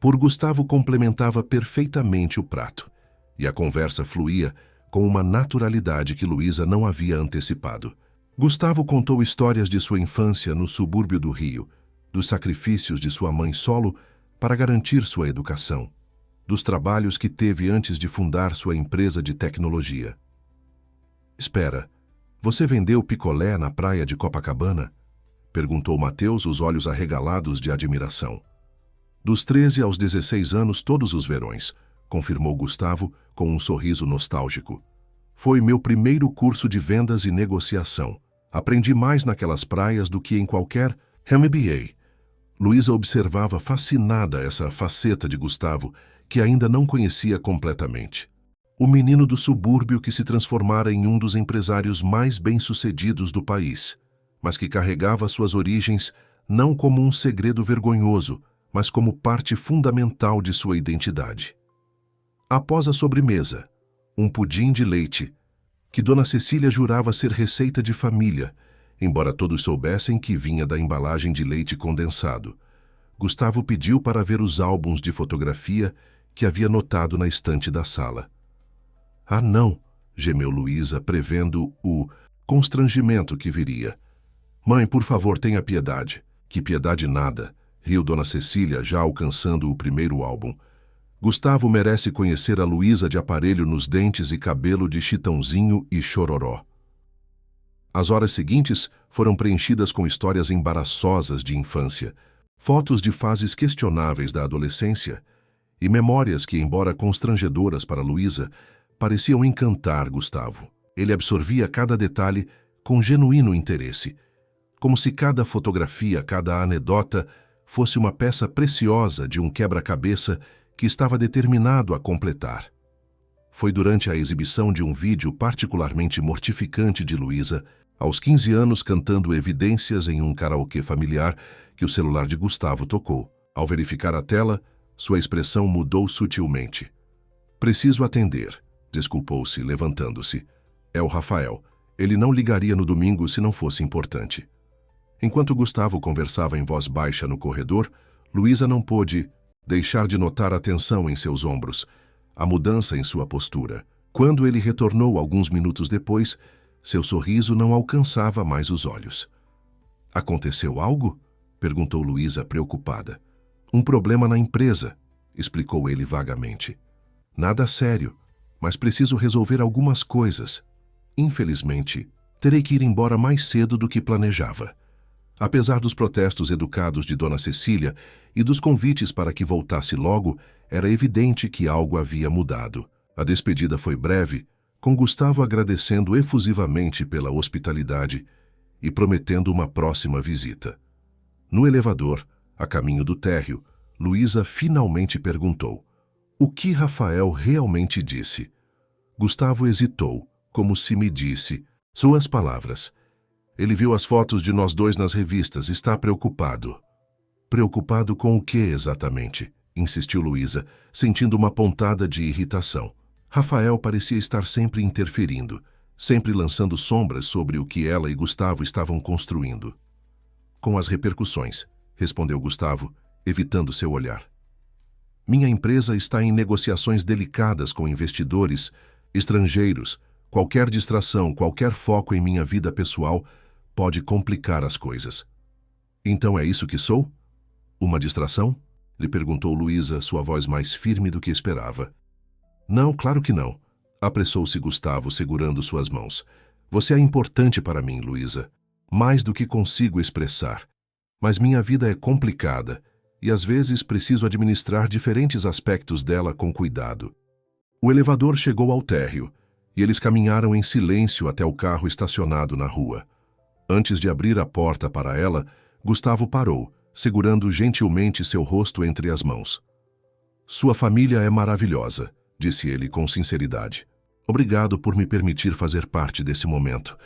por Gustavo complementava perfeitamente o prato, e a conversa fluía com uma naturalidade que Luísa não havia antecipado. Gustavo contou histórias de sua infância no subúrbio do Rio, dos sacrifícios de sua mãe solo para garantir sua educação, dos trabalhos que teve antes de fundar sua empresa de tecnologia. Espera, você vendeu picolé na praia de Copacabana? Perguntou Mateus, os olhos arregalados de admiração. Dos 13 aos 16 anos, todos os verões, confirmou Gustavo com um sorriso nostálgico. Foi meu primeiro curso de vendas e negociação. Aprendi mais naquelas praias do que em qualquer MBA. Luísa observava fascinada essa faceta de Gustavo, que ainda não conhecia completamente. O menino do subúrbio que se transformara em um dos empresários mais bem-sucedidos do país, mas que carregava suas origens não como um segredo vergonhoso, mas como parte fundamental de sua identidade. Após a sobremesa, um pudim de leite, que Dona Cecília jurava ser receita de família, embora todos soubessem que vinha da embalagem de leite condensado. Gustavo pediu para ver os álbuns de fotografia que havia notado na estante da sala. Ah, não, gemeu Luísa, prevendo o constrangimento que viria. Mãe, por favor, tenha piedade. Que piedade nada, riu Dona Cecília, já alcançando o primeiro álbum. Gustavo merece conhecer a Luísa de aparelho nos dentes e cabelo de Chitãozinho e Chororó. As horas seguintes foram preenchidas com histórias embaraçosas de infância, fotos de fases questionáveis da adolescência e memórias que, embora constrangedoras para Luísa, pareciam encantar Gustavo. Ele absorvia cada detalhe com genuíno interesse, como se cada fotografia, cada anedota, fosse uma peça preciosa de um quebra-cabeça que estava determinado a completar. Foi durante a exibição de um vídeo particularmente mortificante de Luísa, aos 15 anos cantando Evidências em um karaokê familiar, que o celular de Gustavo tocou. Ao verificar a tela, sua expressão mudou sutilmente. Preciso atender, desculpou-se, levantando-se. É o Rafael. Ele não ligaria no domingo se não fosse importante. Enquanto Gustavo conversava em voz baixa no corredor, Luísa não pôde deixar de notar a tensão em seus ombros, a mudança em sua postura. Quando ele retornou alguns minutos depois, seu sorriso não alcançava mais os olhos. Aconteceu algo? Perguntou Luísa, preocupada. Um problema na empresa, explicou ele vagamente. Nada sério, mas preciso resolver algumas coisas. Infelizmente, terei que ir embora mais cedo do que planejava. Apesar dos protestos educados de Dona Cecília e dos convites para que voltasse logo, era evidente que algo havia mudado. A despedida foi breve, com Gustavo agradecendo efusivamente pela hospitalidade e prometendo uma próxima visita. No elevador, a caminho do térreo, Luísa finalmente perguntou: o que Rafael realmente disse? Gustavo hesitou, como se me disse suas palavras. Ele viu as fotos de nós dois nas revistas. Está preocupado. Preocupado com o que exatamente? Insistiu Luísa, sentindo uma pontada de irritação. Rafael parecia estar sempre interferindo, sempre lançando sombras sobre o que ela e Gustavo estavam construindo. Com as repercussões, respondeu Gustavo, evitando seu olhar. Minha empresa está em negociações delicadas com investidores estrangeiros. Qualquer distração, qualquer foco em minha vida pessoal pode complicar as coisas. Então é isso que sou? Uma distração? Lhe perguntou Luísa, sua voz mais firme do que esperava. Não, claro que não. Apressou-se Gustavo, segurando suas mãos. Você é importante para mim, Luísa. Mais do que consigo expressar. Mas minha vida é complicada e às vezes preciso administrar diferentes aspectos dela com cuidado. O elevador chegou ao térreo e eles caminharam em silêncio até o carro estacionado na rua. Antes de abrir a porta para ela, Gustavo parou, segurando gentilmente seu rosto entre as mãos. Sua família é maravilhosa, disse ele com sinceridade. Obrigado por me permitir fazer parte desse momento,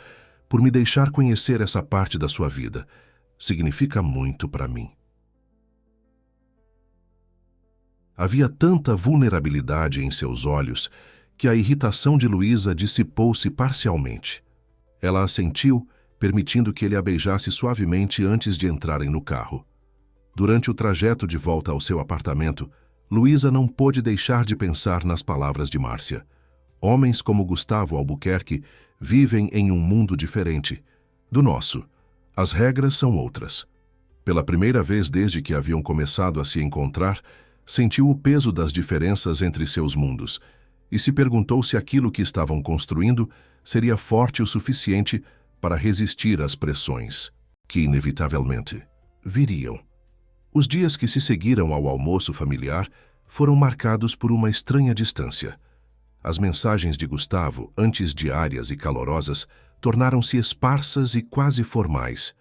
por me deixar conhecer essa parte da sua vida. Significa muito para mim. Havia tanta vulnerabilidade em seus olhos que a irritação de Luísa dissipou-se parcialmente. Ela assentiu, permitindo que ele a beijasse suavemente antes de entrarem no carro. Durante o trajeto de volta ao seu apartamento, Luísa não pôde deixar de pensar nas palavras de Márcia. Homens como Gustavo Albuquerque vivem em um mundo diferente do nosso. As regras são outras. Pela primeira vez desde que haviam começado a se encontrar, sentiu o peso das diferenças entre seus mundos e se perguntou se aquilo que estavam construindo seria forte o suficiente para resistir às pressões que, inevitavelmente, viriam. Os dias que se seguiram ao almoço familiar foram marcados por uma estranha distância. As mensagens de Gustavo, antes diárias e calorosas, tornaram-se esparsas e quase formais.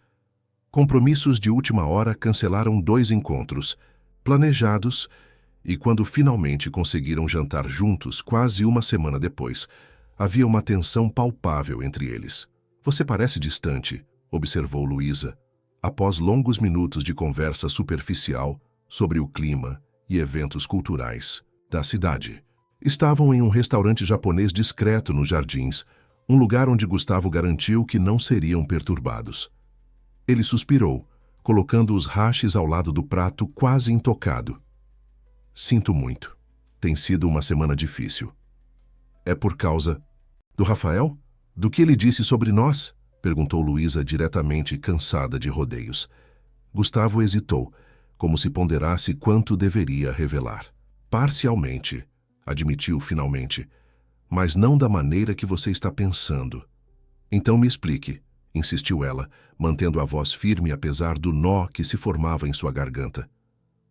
Compromissos de última hora cancelaram 2 encontros, planejados, e quando finalmente conseguiram jantar juntos, quase uma semana depois, havia uma tensão palpável entre eles. Você parece distante, observou Luísa, após longos minutos de conversa superficial sobre o clima e eventos culturais da cidade. Estavam em um restaurante japonês discreto nos jardins, um lugar onde Gustavo garantiu que não seriam perturbados. Ele suspirou, colocando os hashes ao lado do prato quase intocado. Sinto muito. Tem sido uma semana difícil. É por causa do Rafael? Do que ele disse sobre nós? Perguntou Luísa diretamente, cansada de rodeios. Gustavo hesitou, como se ponderasse quanto deveria revelar. Parcialmente, admitiu finalmente, mas não da maneira que você está pensando. Então me explique, insistiu ela, mantendo a voz firme apesar do nó que se formava em sua garganta.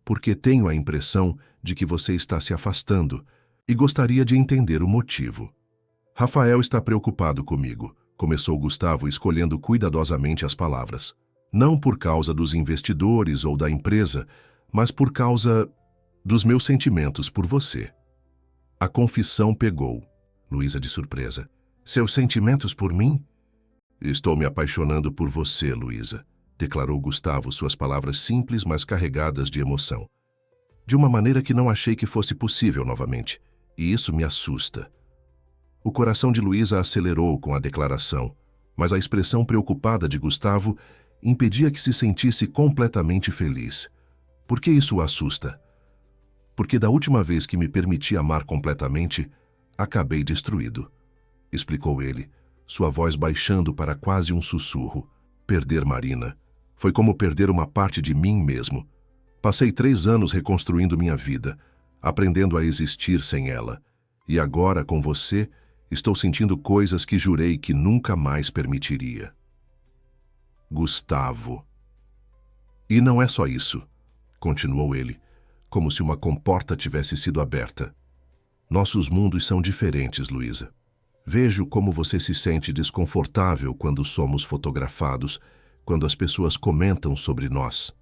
Porque tenho a impressão de que você está se afastando e gostaria de entender o motivo. Rafael está preocupado comigo, começou Gustavo escolhendo cuidadosamente as palavras. Não por causa dos investidores ou da empresa, mas por causa dos meus sentimentos por você. A confissão pegou, Luísa de surpresa. Seus sentimentos por mim? Estou me apaixonando por você, Luísa, declarou Gustavo, suas palavras simples, mas carregadas de emoção. De uma maneira que não achei que fosse possível novamente, e isso me assusta. O coração de Luísa acelerou com a declaração, mas a expressão preocupada de Gustavo impedia que se sentisse completamente feliz. Por que isso o assusta? Porque da última vez que me permiti amar completamente, acabei destruído, explicou ele, sua voz baixando para quase um sussurro. Perder Marina foi como perder uma parte de mim mesmo. Passei 3 anos reconstruindo minha vida, aprendendo a existir sem ela. E agora, com você, estou sentindo coisas que jurei que nunca mais permitiria. Gustavo. E não é só isso, continuou ele, como se uma comporta tivesse sido aberta. Nossos mundos são diferentes, Luísa. Vejo como você se sente desconfortável quando somos fotografados, quando as pessoas comentam sobre nós.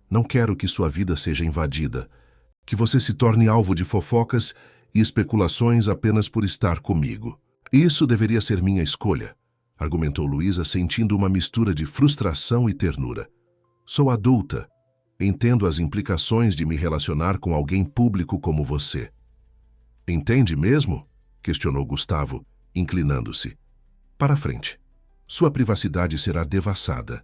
Não quero que sua vida seja invadida, que você se torne alvo de fofocas e especulações apenas por estar comigo. Isso deveria ser minha escolha, argumentou Luísa, sentindo uma mistura de frustração e ternura. Sou adulta. Entendo as implicações de me relacionar com alguém público como você. Entende mesmo? Questionou Gustavo, inclinando-se. Para frente. Sua privacidade será devassada.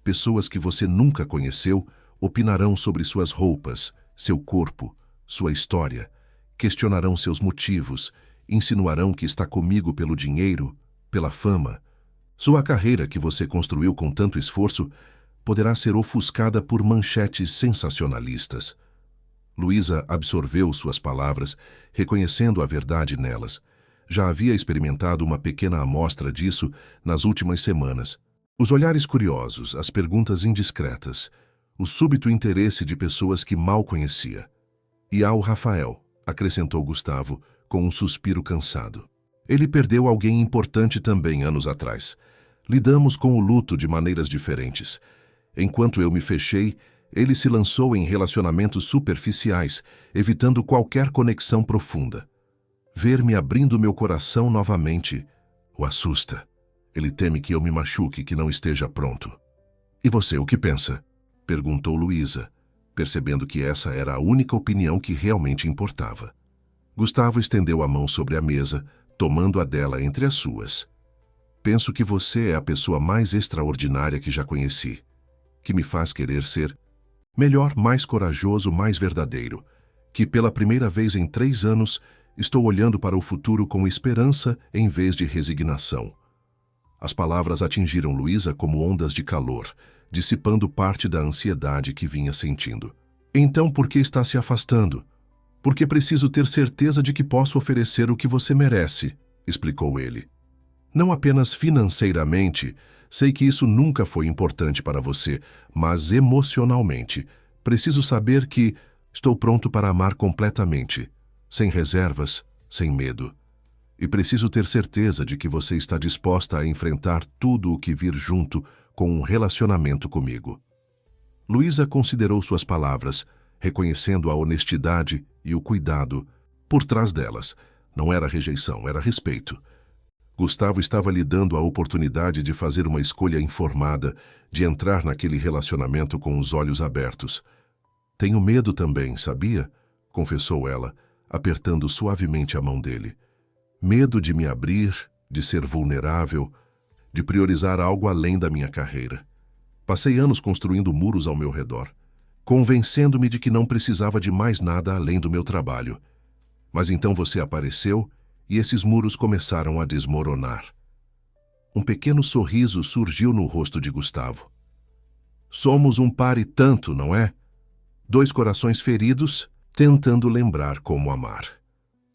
Pessoas que você nunca conheceu opinarão sobre suas roupas, seu corpo, sua história, questionarão seus motivos, insinuarão que está comigo pelo dinheiro, pela fama. Sua carreira que você construiu com tanto esforço poderá ser ofuscada por manchetes sensacionalistas. Luísa absorveu suas palavras, reconhecendo a verdade nelas. Já havia experimentado uma pequena amostra disso nas últimas semanas. Os olhares curiosos, as perguntas indiscretas, o súbito interesse de pessoas que mal conhecia. E ao Rafael, acrescentou Gustavo, com um suspiro cansado. Ele perdeu alguém importante também anos atrás. Lidamos com o luto de maneiras diferentes. Enquanto eu me fechei, ele se lançou em relacionamentos superficiais, evitando qualquer conexão profunda. Ver-me abrindo meu coração novamente o assusta. Ele teme que eu me machuque, que não esteja pronto. E você, o que pensa? Perguntou Luísa, percebendo que essa era a única opinião que realmente importava. Gustavo estendeu a mão sobre a mesa, tomando a dela entre as suas. Penso que você é a pessoa mais extraordinária que já conheci, que me faz querer ser melhor, mais corajoso, mais verdadeiro, que pela primeira vez em 3 anos estou olhando para o futuro com esperança em vez de resignação. As palavras atingiram Luísa como ondas de calor, dissipando parte da ansiedade que vinha sentindo. Então por que está se afastando? Porque preciso ter certeza de que posso oferecer o que você merece, explicou ele. Não apenas financeiramente, sei que isso nunca foi importante para você, mas emocionalmente. Preciso saber que estou pronto para amar completamente, sem reservas, sem medo. E preciso ter certeza de que você está disposta a enfrentar tudo o que vir junto com um relacionamento comigo. Luísa considerou suas palavras, reconhecendo a honestidade e o cuidado por trás delas. Não era rejeição, era respeito. Gustavo estava lhe dando a oportunidade de fazer uma escolha informada, de entrar naquele relacionamento com os olhos abertos. Tenho medo também, sabia? Confessou ela, apertando suavemente a mão dele. Medo de me abrir, de ser vulnerável, de priorizar algo além da minha carreira. Passei anos construindo muros ao meu redor, convencendo-me de que não precisava de mais nada além do meu trabalho. Mas então você apareceu e esses muros começaram a desmoronar. Um pequeno sorriso surgiu no rosto de Gustavo. Somos um par e tanto, não é? 2 corações feridos, tentando lembrar como amar.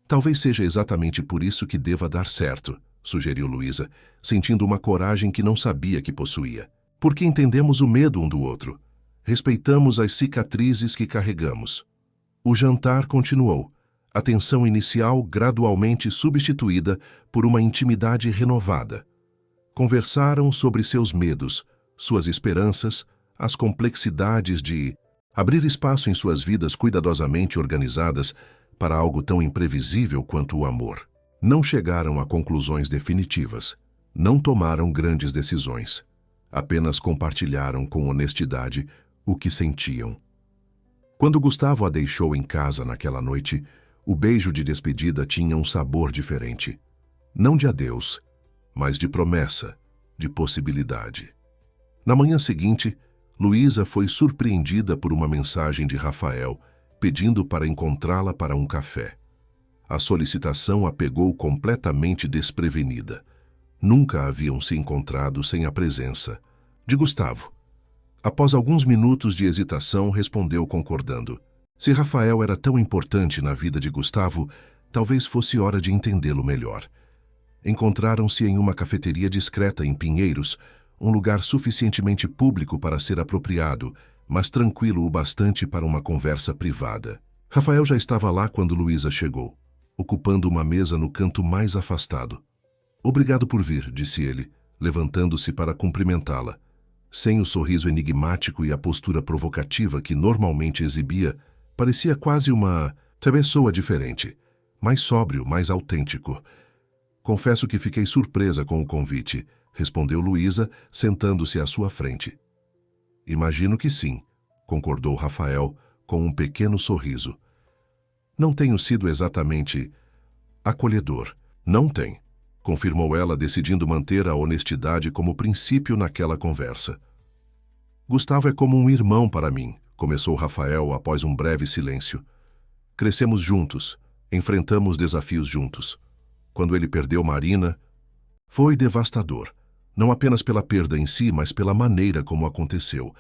Talvez seja exatamente por isso que deva dar certo, sugeriu Luísa, sentindo uma coragem que não sabia que possuía. Porque entendemos o medo um do outro. Respeitamos as cicatrizes que carregamos. O jantar continuou. A tensão inicial gradualmente substituída por uma intimidade renovada. Conversaram sobre seus medos, suas esperanças, as complexidades de abrir espaço em suas vidas cuidadosamente organizadas para algo tão imprevisível quanto o amor. Não chegaram a conclusões definitivas, não tomaram grandes decisões, apenas compartilharam com honestidade o que sentiam. Quando Gustavo a deixou em casa naquela noite, o beijo de despedida tinha um sabor diferente. Não de adeus, mas de promessa, de possibilidade. Na manhã seguinte, Luísa foi surpreendida por uma mensagem de Rafael, pedindo para encontrá-la para um café. A solicitação a pegou completamente desprevenida. Nunca haviam se encontrado sem a presença de Gustavo. Após alguns minutos de hesitação, respondeu concordando. Se Rafael era tão importante na vida de Gustavo, talvez fosse hora de entendê-lo melhor. Encontraram-se em uma cafeteria discreta em Pinheiros, um lugar suficientemente público para ser apropriado, mas tranquilo o bastante para uma conversa privada. Rafael já estava lá quando Luísa chegou, ocupando uma mesa no canto mais afastado. Obrigado por vir, disse ele, levantando-se para cumprimentá-la. Sem o sorriso enigmático e a postura provocativa que normalmente exibia, parecia quase uma pessoa diferente, mais sóbrio, mais autêntico. Confesso que fiquei surpresa com o convite, respondeu Luísa, sentando-se à sua frente. Imagino que sim, concordou Rafael, com um pequeno sorriso. Não tenho sido exatamente acolhedor. Não tem, confirmou ela, decidindo manter a honestidade como princípio naquela conversa. Gustavo é como um irmão para mim, começou Rafael após um breve silêncio. Crescemos juntos, enfrentamos desafios juntos. Quando ele perdeu Marina, foi devastador. Não apenas pela perda em si, mas pela maneira como aconteceu.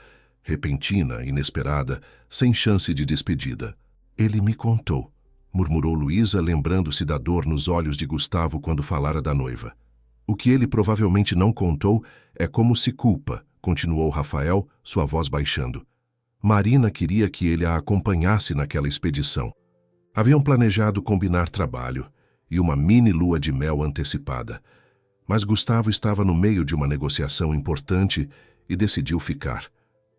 Repentina, inesperada, sem chance de despedida. Ele me contou, murmurou Luísa, lembrando-se da dor nos olhos de Gustavo quando falara da noiva. O que ele provavelmente não contou é como se culpa, continuou Rafael, sua voz baixando. Marina queria que ele a acompanhasse naquela expedição. Haviam planejado combinar trabalho e uma mini lua de mel antecipada. Mas Gustavo estava no meio de uma negociação importante e decidiu ficar.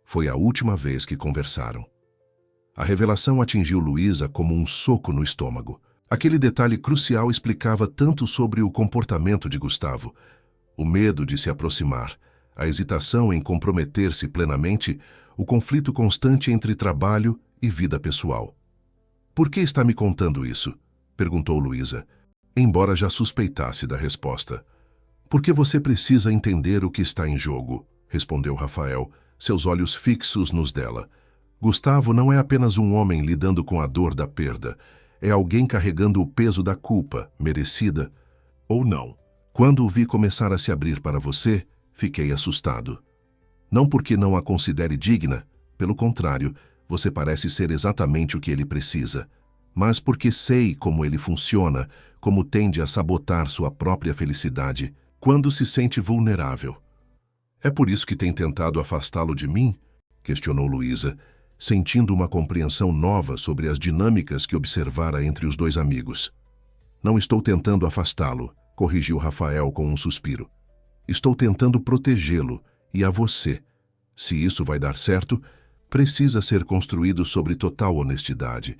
Foi a última vez que conversaram. A revelação atingiu Luísa como um soco no estômago. Aquele detalhe crucial explicava tanto sobre o comportamento de Gustavo, o medo de se aproximar, a hesitação em comprometer-se plenamente, o conflito constante entre trabalho e vida pessoal. "Por que está me contando isso?" perguntou Luísa, embora já suspeitasse da resposta. "Porque você precisa entender o que está em jogo", respondeu Rafael, seus olhos fixos nos dela. "Gustavo não é apenas um homem lidando com a dor da perda. É alguém carregando o peso da culpa, merecida ou não. Quando o vi começar a se abrir para você, fiquei assustado. Não porque não a considere digna, pelo contrário, você parece ser exatamente o que ele precisa, mas porque sei como ele funciona, como tende a sabotar sua própria felicidade quando se sente vulnerável." "É por isso que tem tentado afastá-lo de mim?" questionou Luísa, sentindo uma compreensão nova sobre as dinâmicas que observara entre os dois amigos. "Não estou tentando afastá-lo", corrigiu Rafael com um suspiro. "Estou tentando protegê-lo, e a você. Se isso vai dar certo, precisa ser construído sobre total honestidade.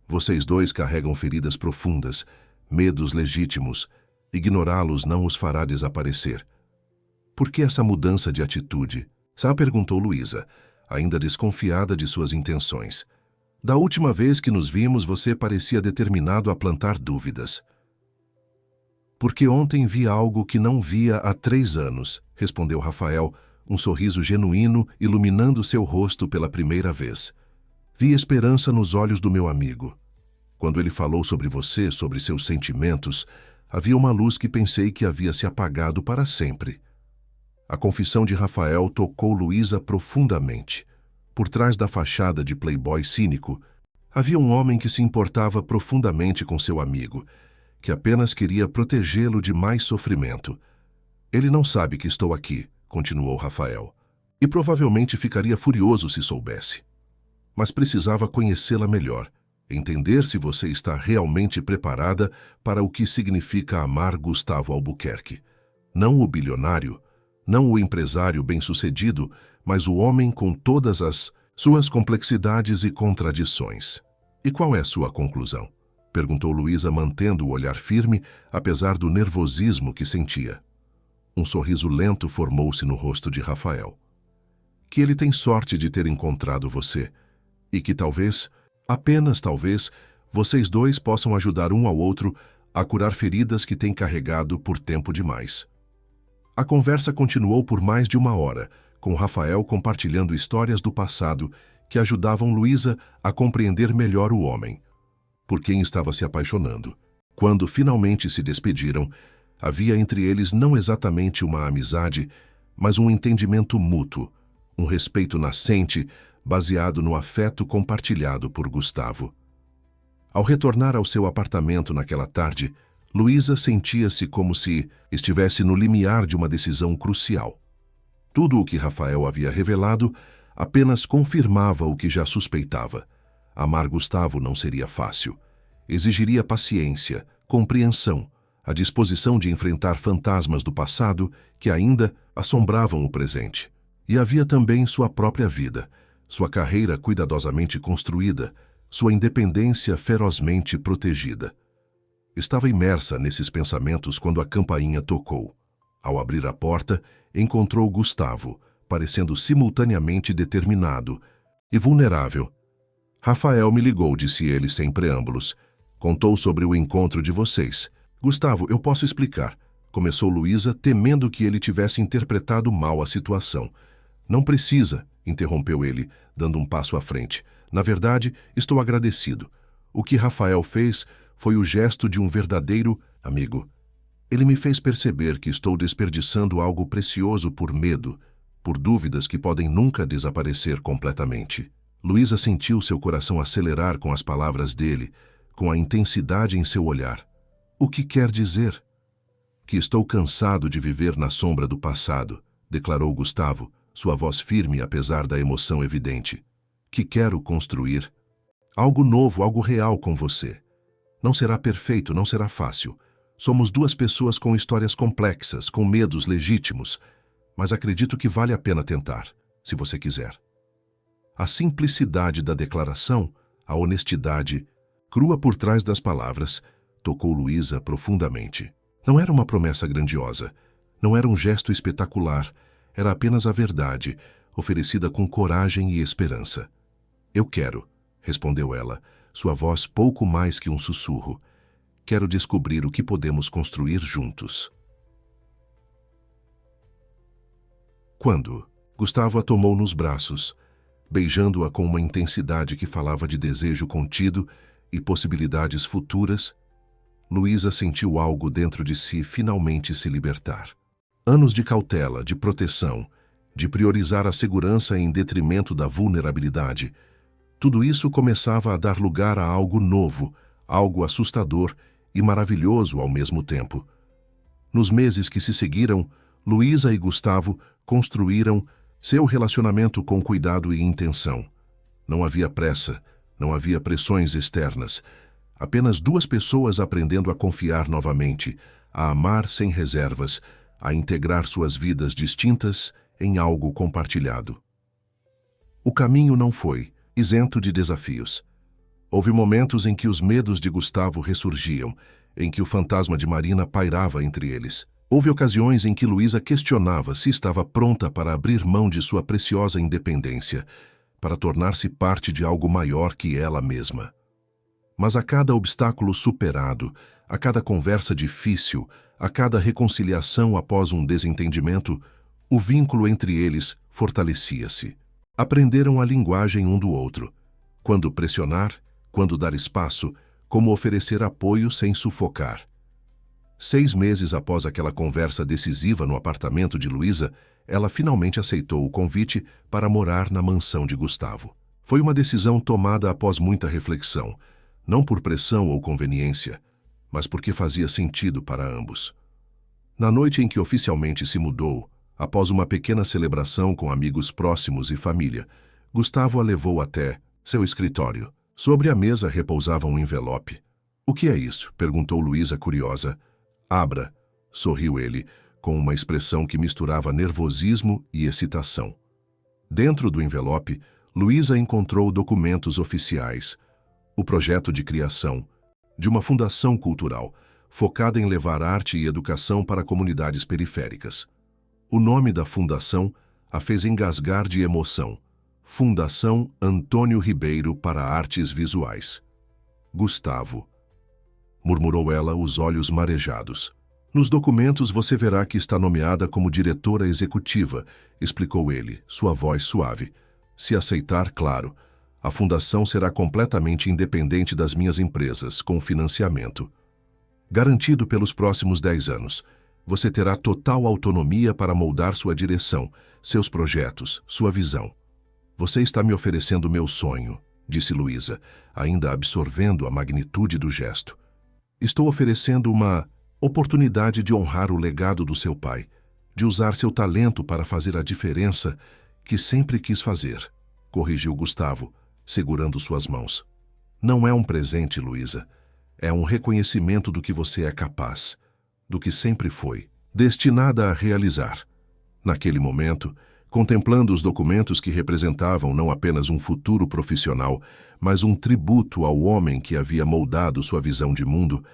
Vocês dois carregam feridas profundas, medos legítimos. Ignorá-los não os fará desaparecer." "Por que essa mudança de atitude?" perguntou Luísa, ainda desconfiada de suas intenções. "Da última vez que nos vimos, você parecia determinado a plantar dúvidas." "Porque ontem vi algo que não via há 3 anos, respondeu Rafael, um sorriso genuíno iluminando seu rosto pela primeira vez. "Vi esperança nos olhos do meu amigo. Quando ele falou sobre você, sobre seus sentimentos, havia uma luz que pensei que havia se apagado para sempre." A confissão de Rafael tocou Luísa profundamente. Por trás da fachada de playboy cínico, havia um homem que se importava profundamente com seu amigo, que apenas queria protegê-lo de mais sofrimento. "Ele não sabe que estou aqui", continuou Rafael, "e provavelmente ficaria furioso se soubesse. Mas precisava conhecê-la melhor, entender se você está realmente preparada para o que significa amar Gustavo Albuquerque. Não o bilionário, não o empresário bem-sucedido, mas o homem com todas as suas complexidades e contradições." "E qual é sua conclusão?" perguntou Luísa, mantendo o olhar firme, apesar do nervosismo que sentia. Um sorriso lento formou-se no rosto de Rafael. "Que ele tem sorte de ter encontrado você, e que talvez, apenas talvez, vocês dois possam ajudar um ao outro a curar feridas que têm carregado por tempo demais." A conversa continuou por mais de 1 hora, com Rafael compartilhando histórias do passado que ajudavam Luísa a compreender melhor o homem, por quem estava se apaixonando. Quando finalmente se despediram, havia entre eles não exatamente uma amizade, mas um entendimento mútuo, um respeito nascente, baseado no afeto compartilhado por Gustavo. Ao retornar ao seu apartamento naquela tarde, Luísa sentia-se como se estivesse no limiar de uma decisão crucial. Tudo o que Rafael havia revelado apenas confirmava o que já suspeitava. Amar Gustavo não seria fácil. Exigiria paciência, compreensão, a disposição de enfrentar fantasmas do passado que ainda assombravam o presente. E havia também sua própria vida, sua carreira cuidadosamente construída, sua independência ferozmente protegida. Estava imersa nesses pensamentos quando a campainha tocou. Ao abrir a porta, encontrou Gustavo, parecendo simultaneamente determinado e vulnerável. "Rafael me ligou", disse ele sem preâmbulos. "Contou sobre o encontro de vocês." "Gustavo, eu posso explicar", começou Luísa, temendo que ele tivesse interpretado mal a situação. "Não precisa", interrompeu ele, dando um passo à frente. "Na verdade, estou agradecido. O que Rafael fez foi o gesto de um verdadeiro amigo." Ele me fez perceber que estou desperdiçando algo precioso por medo, por dúvidas que podem nunca desaparecer completamente. Luísa sentiu seu coração acelerar com as palavras dele, com a intensidade em seu olhar. O que quer dizer? Que estou cansado de viver na sombra do passado, declarou Gustavo, sua voz firme apesar da emoção evidente. Que quero construir algo novo, algo real com você. Não será perfeito, não será fácil. Somos duas pessoas com histórias complexas, com medos legítimos, mas acredito que vale a pena tentar, se você quiser. A simplicidade da declaração, a honestidade, crua por trás das palavras, tocou Luísa profundamente. Não era uma promessa grandiosa, não era um gesto espetacular, era apenas a verdade, oferecida com coragem e esperança. Eu quero, respondeu ela, sua voz pouco mais que um sussurro. Quero descobrir o que podemos construir juntos. Quando? Gustavo a tomou nos braços, beijando-a com uma intensidade que falava de desejo contido e possibilidades futuras. Luísa sentiu algo dentro de si finalmente se libertar. Anos de cautela, de proteção, de priorizar a segurança em detrimento da vulnerabilidade. Tudo isso começava a dar lugar a algo novo, algo assustador e maravilhoso ao mesmo tempo. Nos meses que se seguiram, Luísa e Gustavo construíram seu relacionamento com cuidado e intenção. Não havia pressa, não havia pressões externas. Apenas duas pessoas aprendendo a confiar novamente, a amar sem reservas, a integrar suas vidas distintas em algo compartilhado. O caminho não foi isento de desafios. Houve momentos em que os medos de Gustavo ressurgiam, em que o fantasma de Marina pairava entre eles. Houve ocasiões em que Luísa questionava se estava pronta para abrir mão de sua preciosa independência, para tornar-se parte de algo maior que ela mesma. Mas a cada obstáculo superado, a cada conversa difícil, a cada reconciliação após um desentendimento, o vínculo entre eles fortalecia-se. Aprenderam a linguagem um do outro. Quando pressionar, quando dar espaço, como oferecer apoio sem sufocar. 6 meses após aquela conversa decisiva no apartamento de Luísa, ela finalmente aceitou o convite para morar na mansão de Gustavo. Foi uma decisão tomada após muita reflexão, não por pressão ou conveniência, mas porque fazia sentido para ambos. Na noite em que oficialmente se mudou, após uma pequena celebração com amigos próximos e família, Gustavo a levou até seu escritório. Sobre a mesa repousava um envelope. — O que é isso? Perguntou Luísa curiosa. — Abra, sorriu ele, com uma expressão que misturava nervosismo e excitação. Dentro do envelope, Luísa encontrou documentos oficiais. O projeto de criação de uma fundação cultural, focada em levar arte e educação para comunidades periféricas. O nome da fundação a fez engasgar de emoção. Fundação Antônio Ribeiro para Artes Visuais. Gustavo, murmurou ela, os olhos marejados. Nos documentos você verá que está nomeada como diretora executiva, explicou ele, sua voz suave. Se aceitar, claro, a fundação será completamente independente das minhas empresas, com financiamento. Garantido pelos próximos 10 anos. Você terá total autonomia para moldar sua direção, seus projetos, sua visão. Você está me oferecendo meu sonho, disse Luísa, ainda absorvendo a magnitude do gesto. Estou oferecendo uma oportunidade de honrar o legado do seu pai, de usar seu talento para fazer a diferença que sempre quis fazer, corrigiu Gustavo, segurando suas mãos. Não é um presente, Luísa. É um reconhecimento do que você é capaz, do que sempre foi, destinada a realizar. Naquele momento, contemplando os documentos que representavam não apenas um futuro profissional, mas um tributo ao homem que havia moldado sua visão de mundo,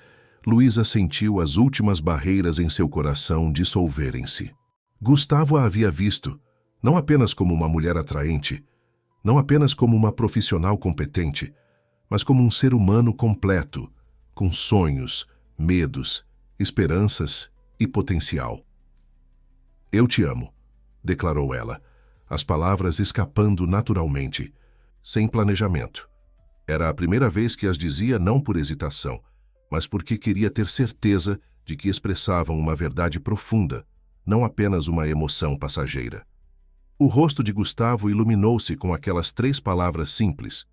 Luísa sentiu as últimas barreiras em seu coração dissolverem-se. Gustavo a havia visto, não apenas como uma mulher atraente, não apenas como uma profissional competente, mas como um ser humano completo, com sonhos, medos, esperanças e potencial. Eu te amo, declarou ela, as palavras escapando naturalmente, sem planejamento. Era a primeira vez que as dizia não por hesitação, mas porque queria ter certeza de que expressavam uma verdade profunda, não apenas uma emoção passageira. O rosto de Gustavo iluminou-se com aquelas 3 palavras simples,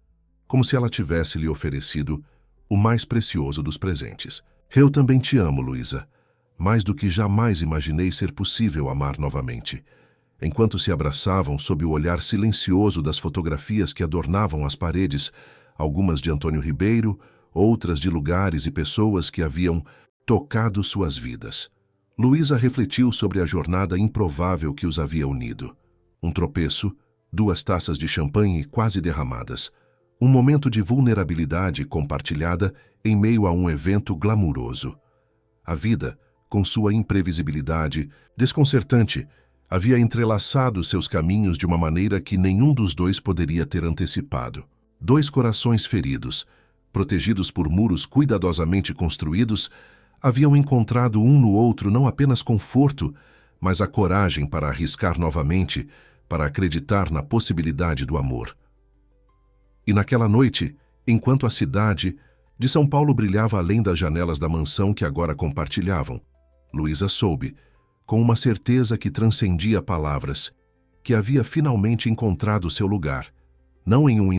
como se ela tivesse lhe oferecido o mais precioso dos presentes. Eu também te amo, Luísa, mais do que jamais imaginei ser possível amar novamente. Enquanto se abraçavam sob o olhar silencioso das fotografias que adornavam as paredes, algumas de Antônio Ribeiro, outras de lugares e pessoas que haviam tocado suas vidas. Luísa refletiu sobre a jornada improvável que os havia unido. Um tropeço, 2 taças de champanhe quase derramadas, um momento de vulnerabilidade compartilhada em meio a um evento glamuroso. A vida, com sua imprevisibilidade desconcertante, havia entrelaçado seus caminhos de uma maneira que nenhum dos dois poderia ter antecipado. 2 corações feridos, protegidos por muros cuidadosamente construídos, haviam encontrado um no outro não apenas conforto, mas a coragem para arriscar novamente, para acreditar na possibilidade do amor. E naquela noite, enquanto a cidade de São Paulo brilhava além das janelas da mansão que agora compartilhavam, Luísa soube, com uma certeza que transcendia palavras, que havia finalmente encontrado seu lugar, não em um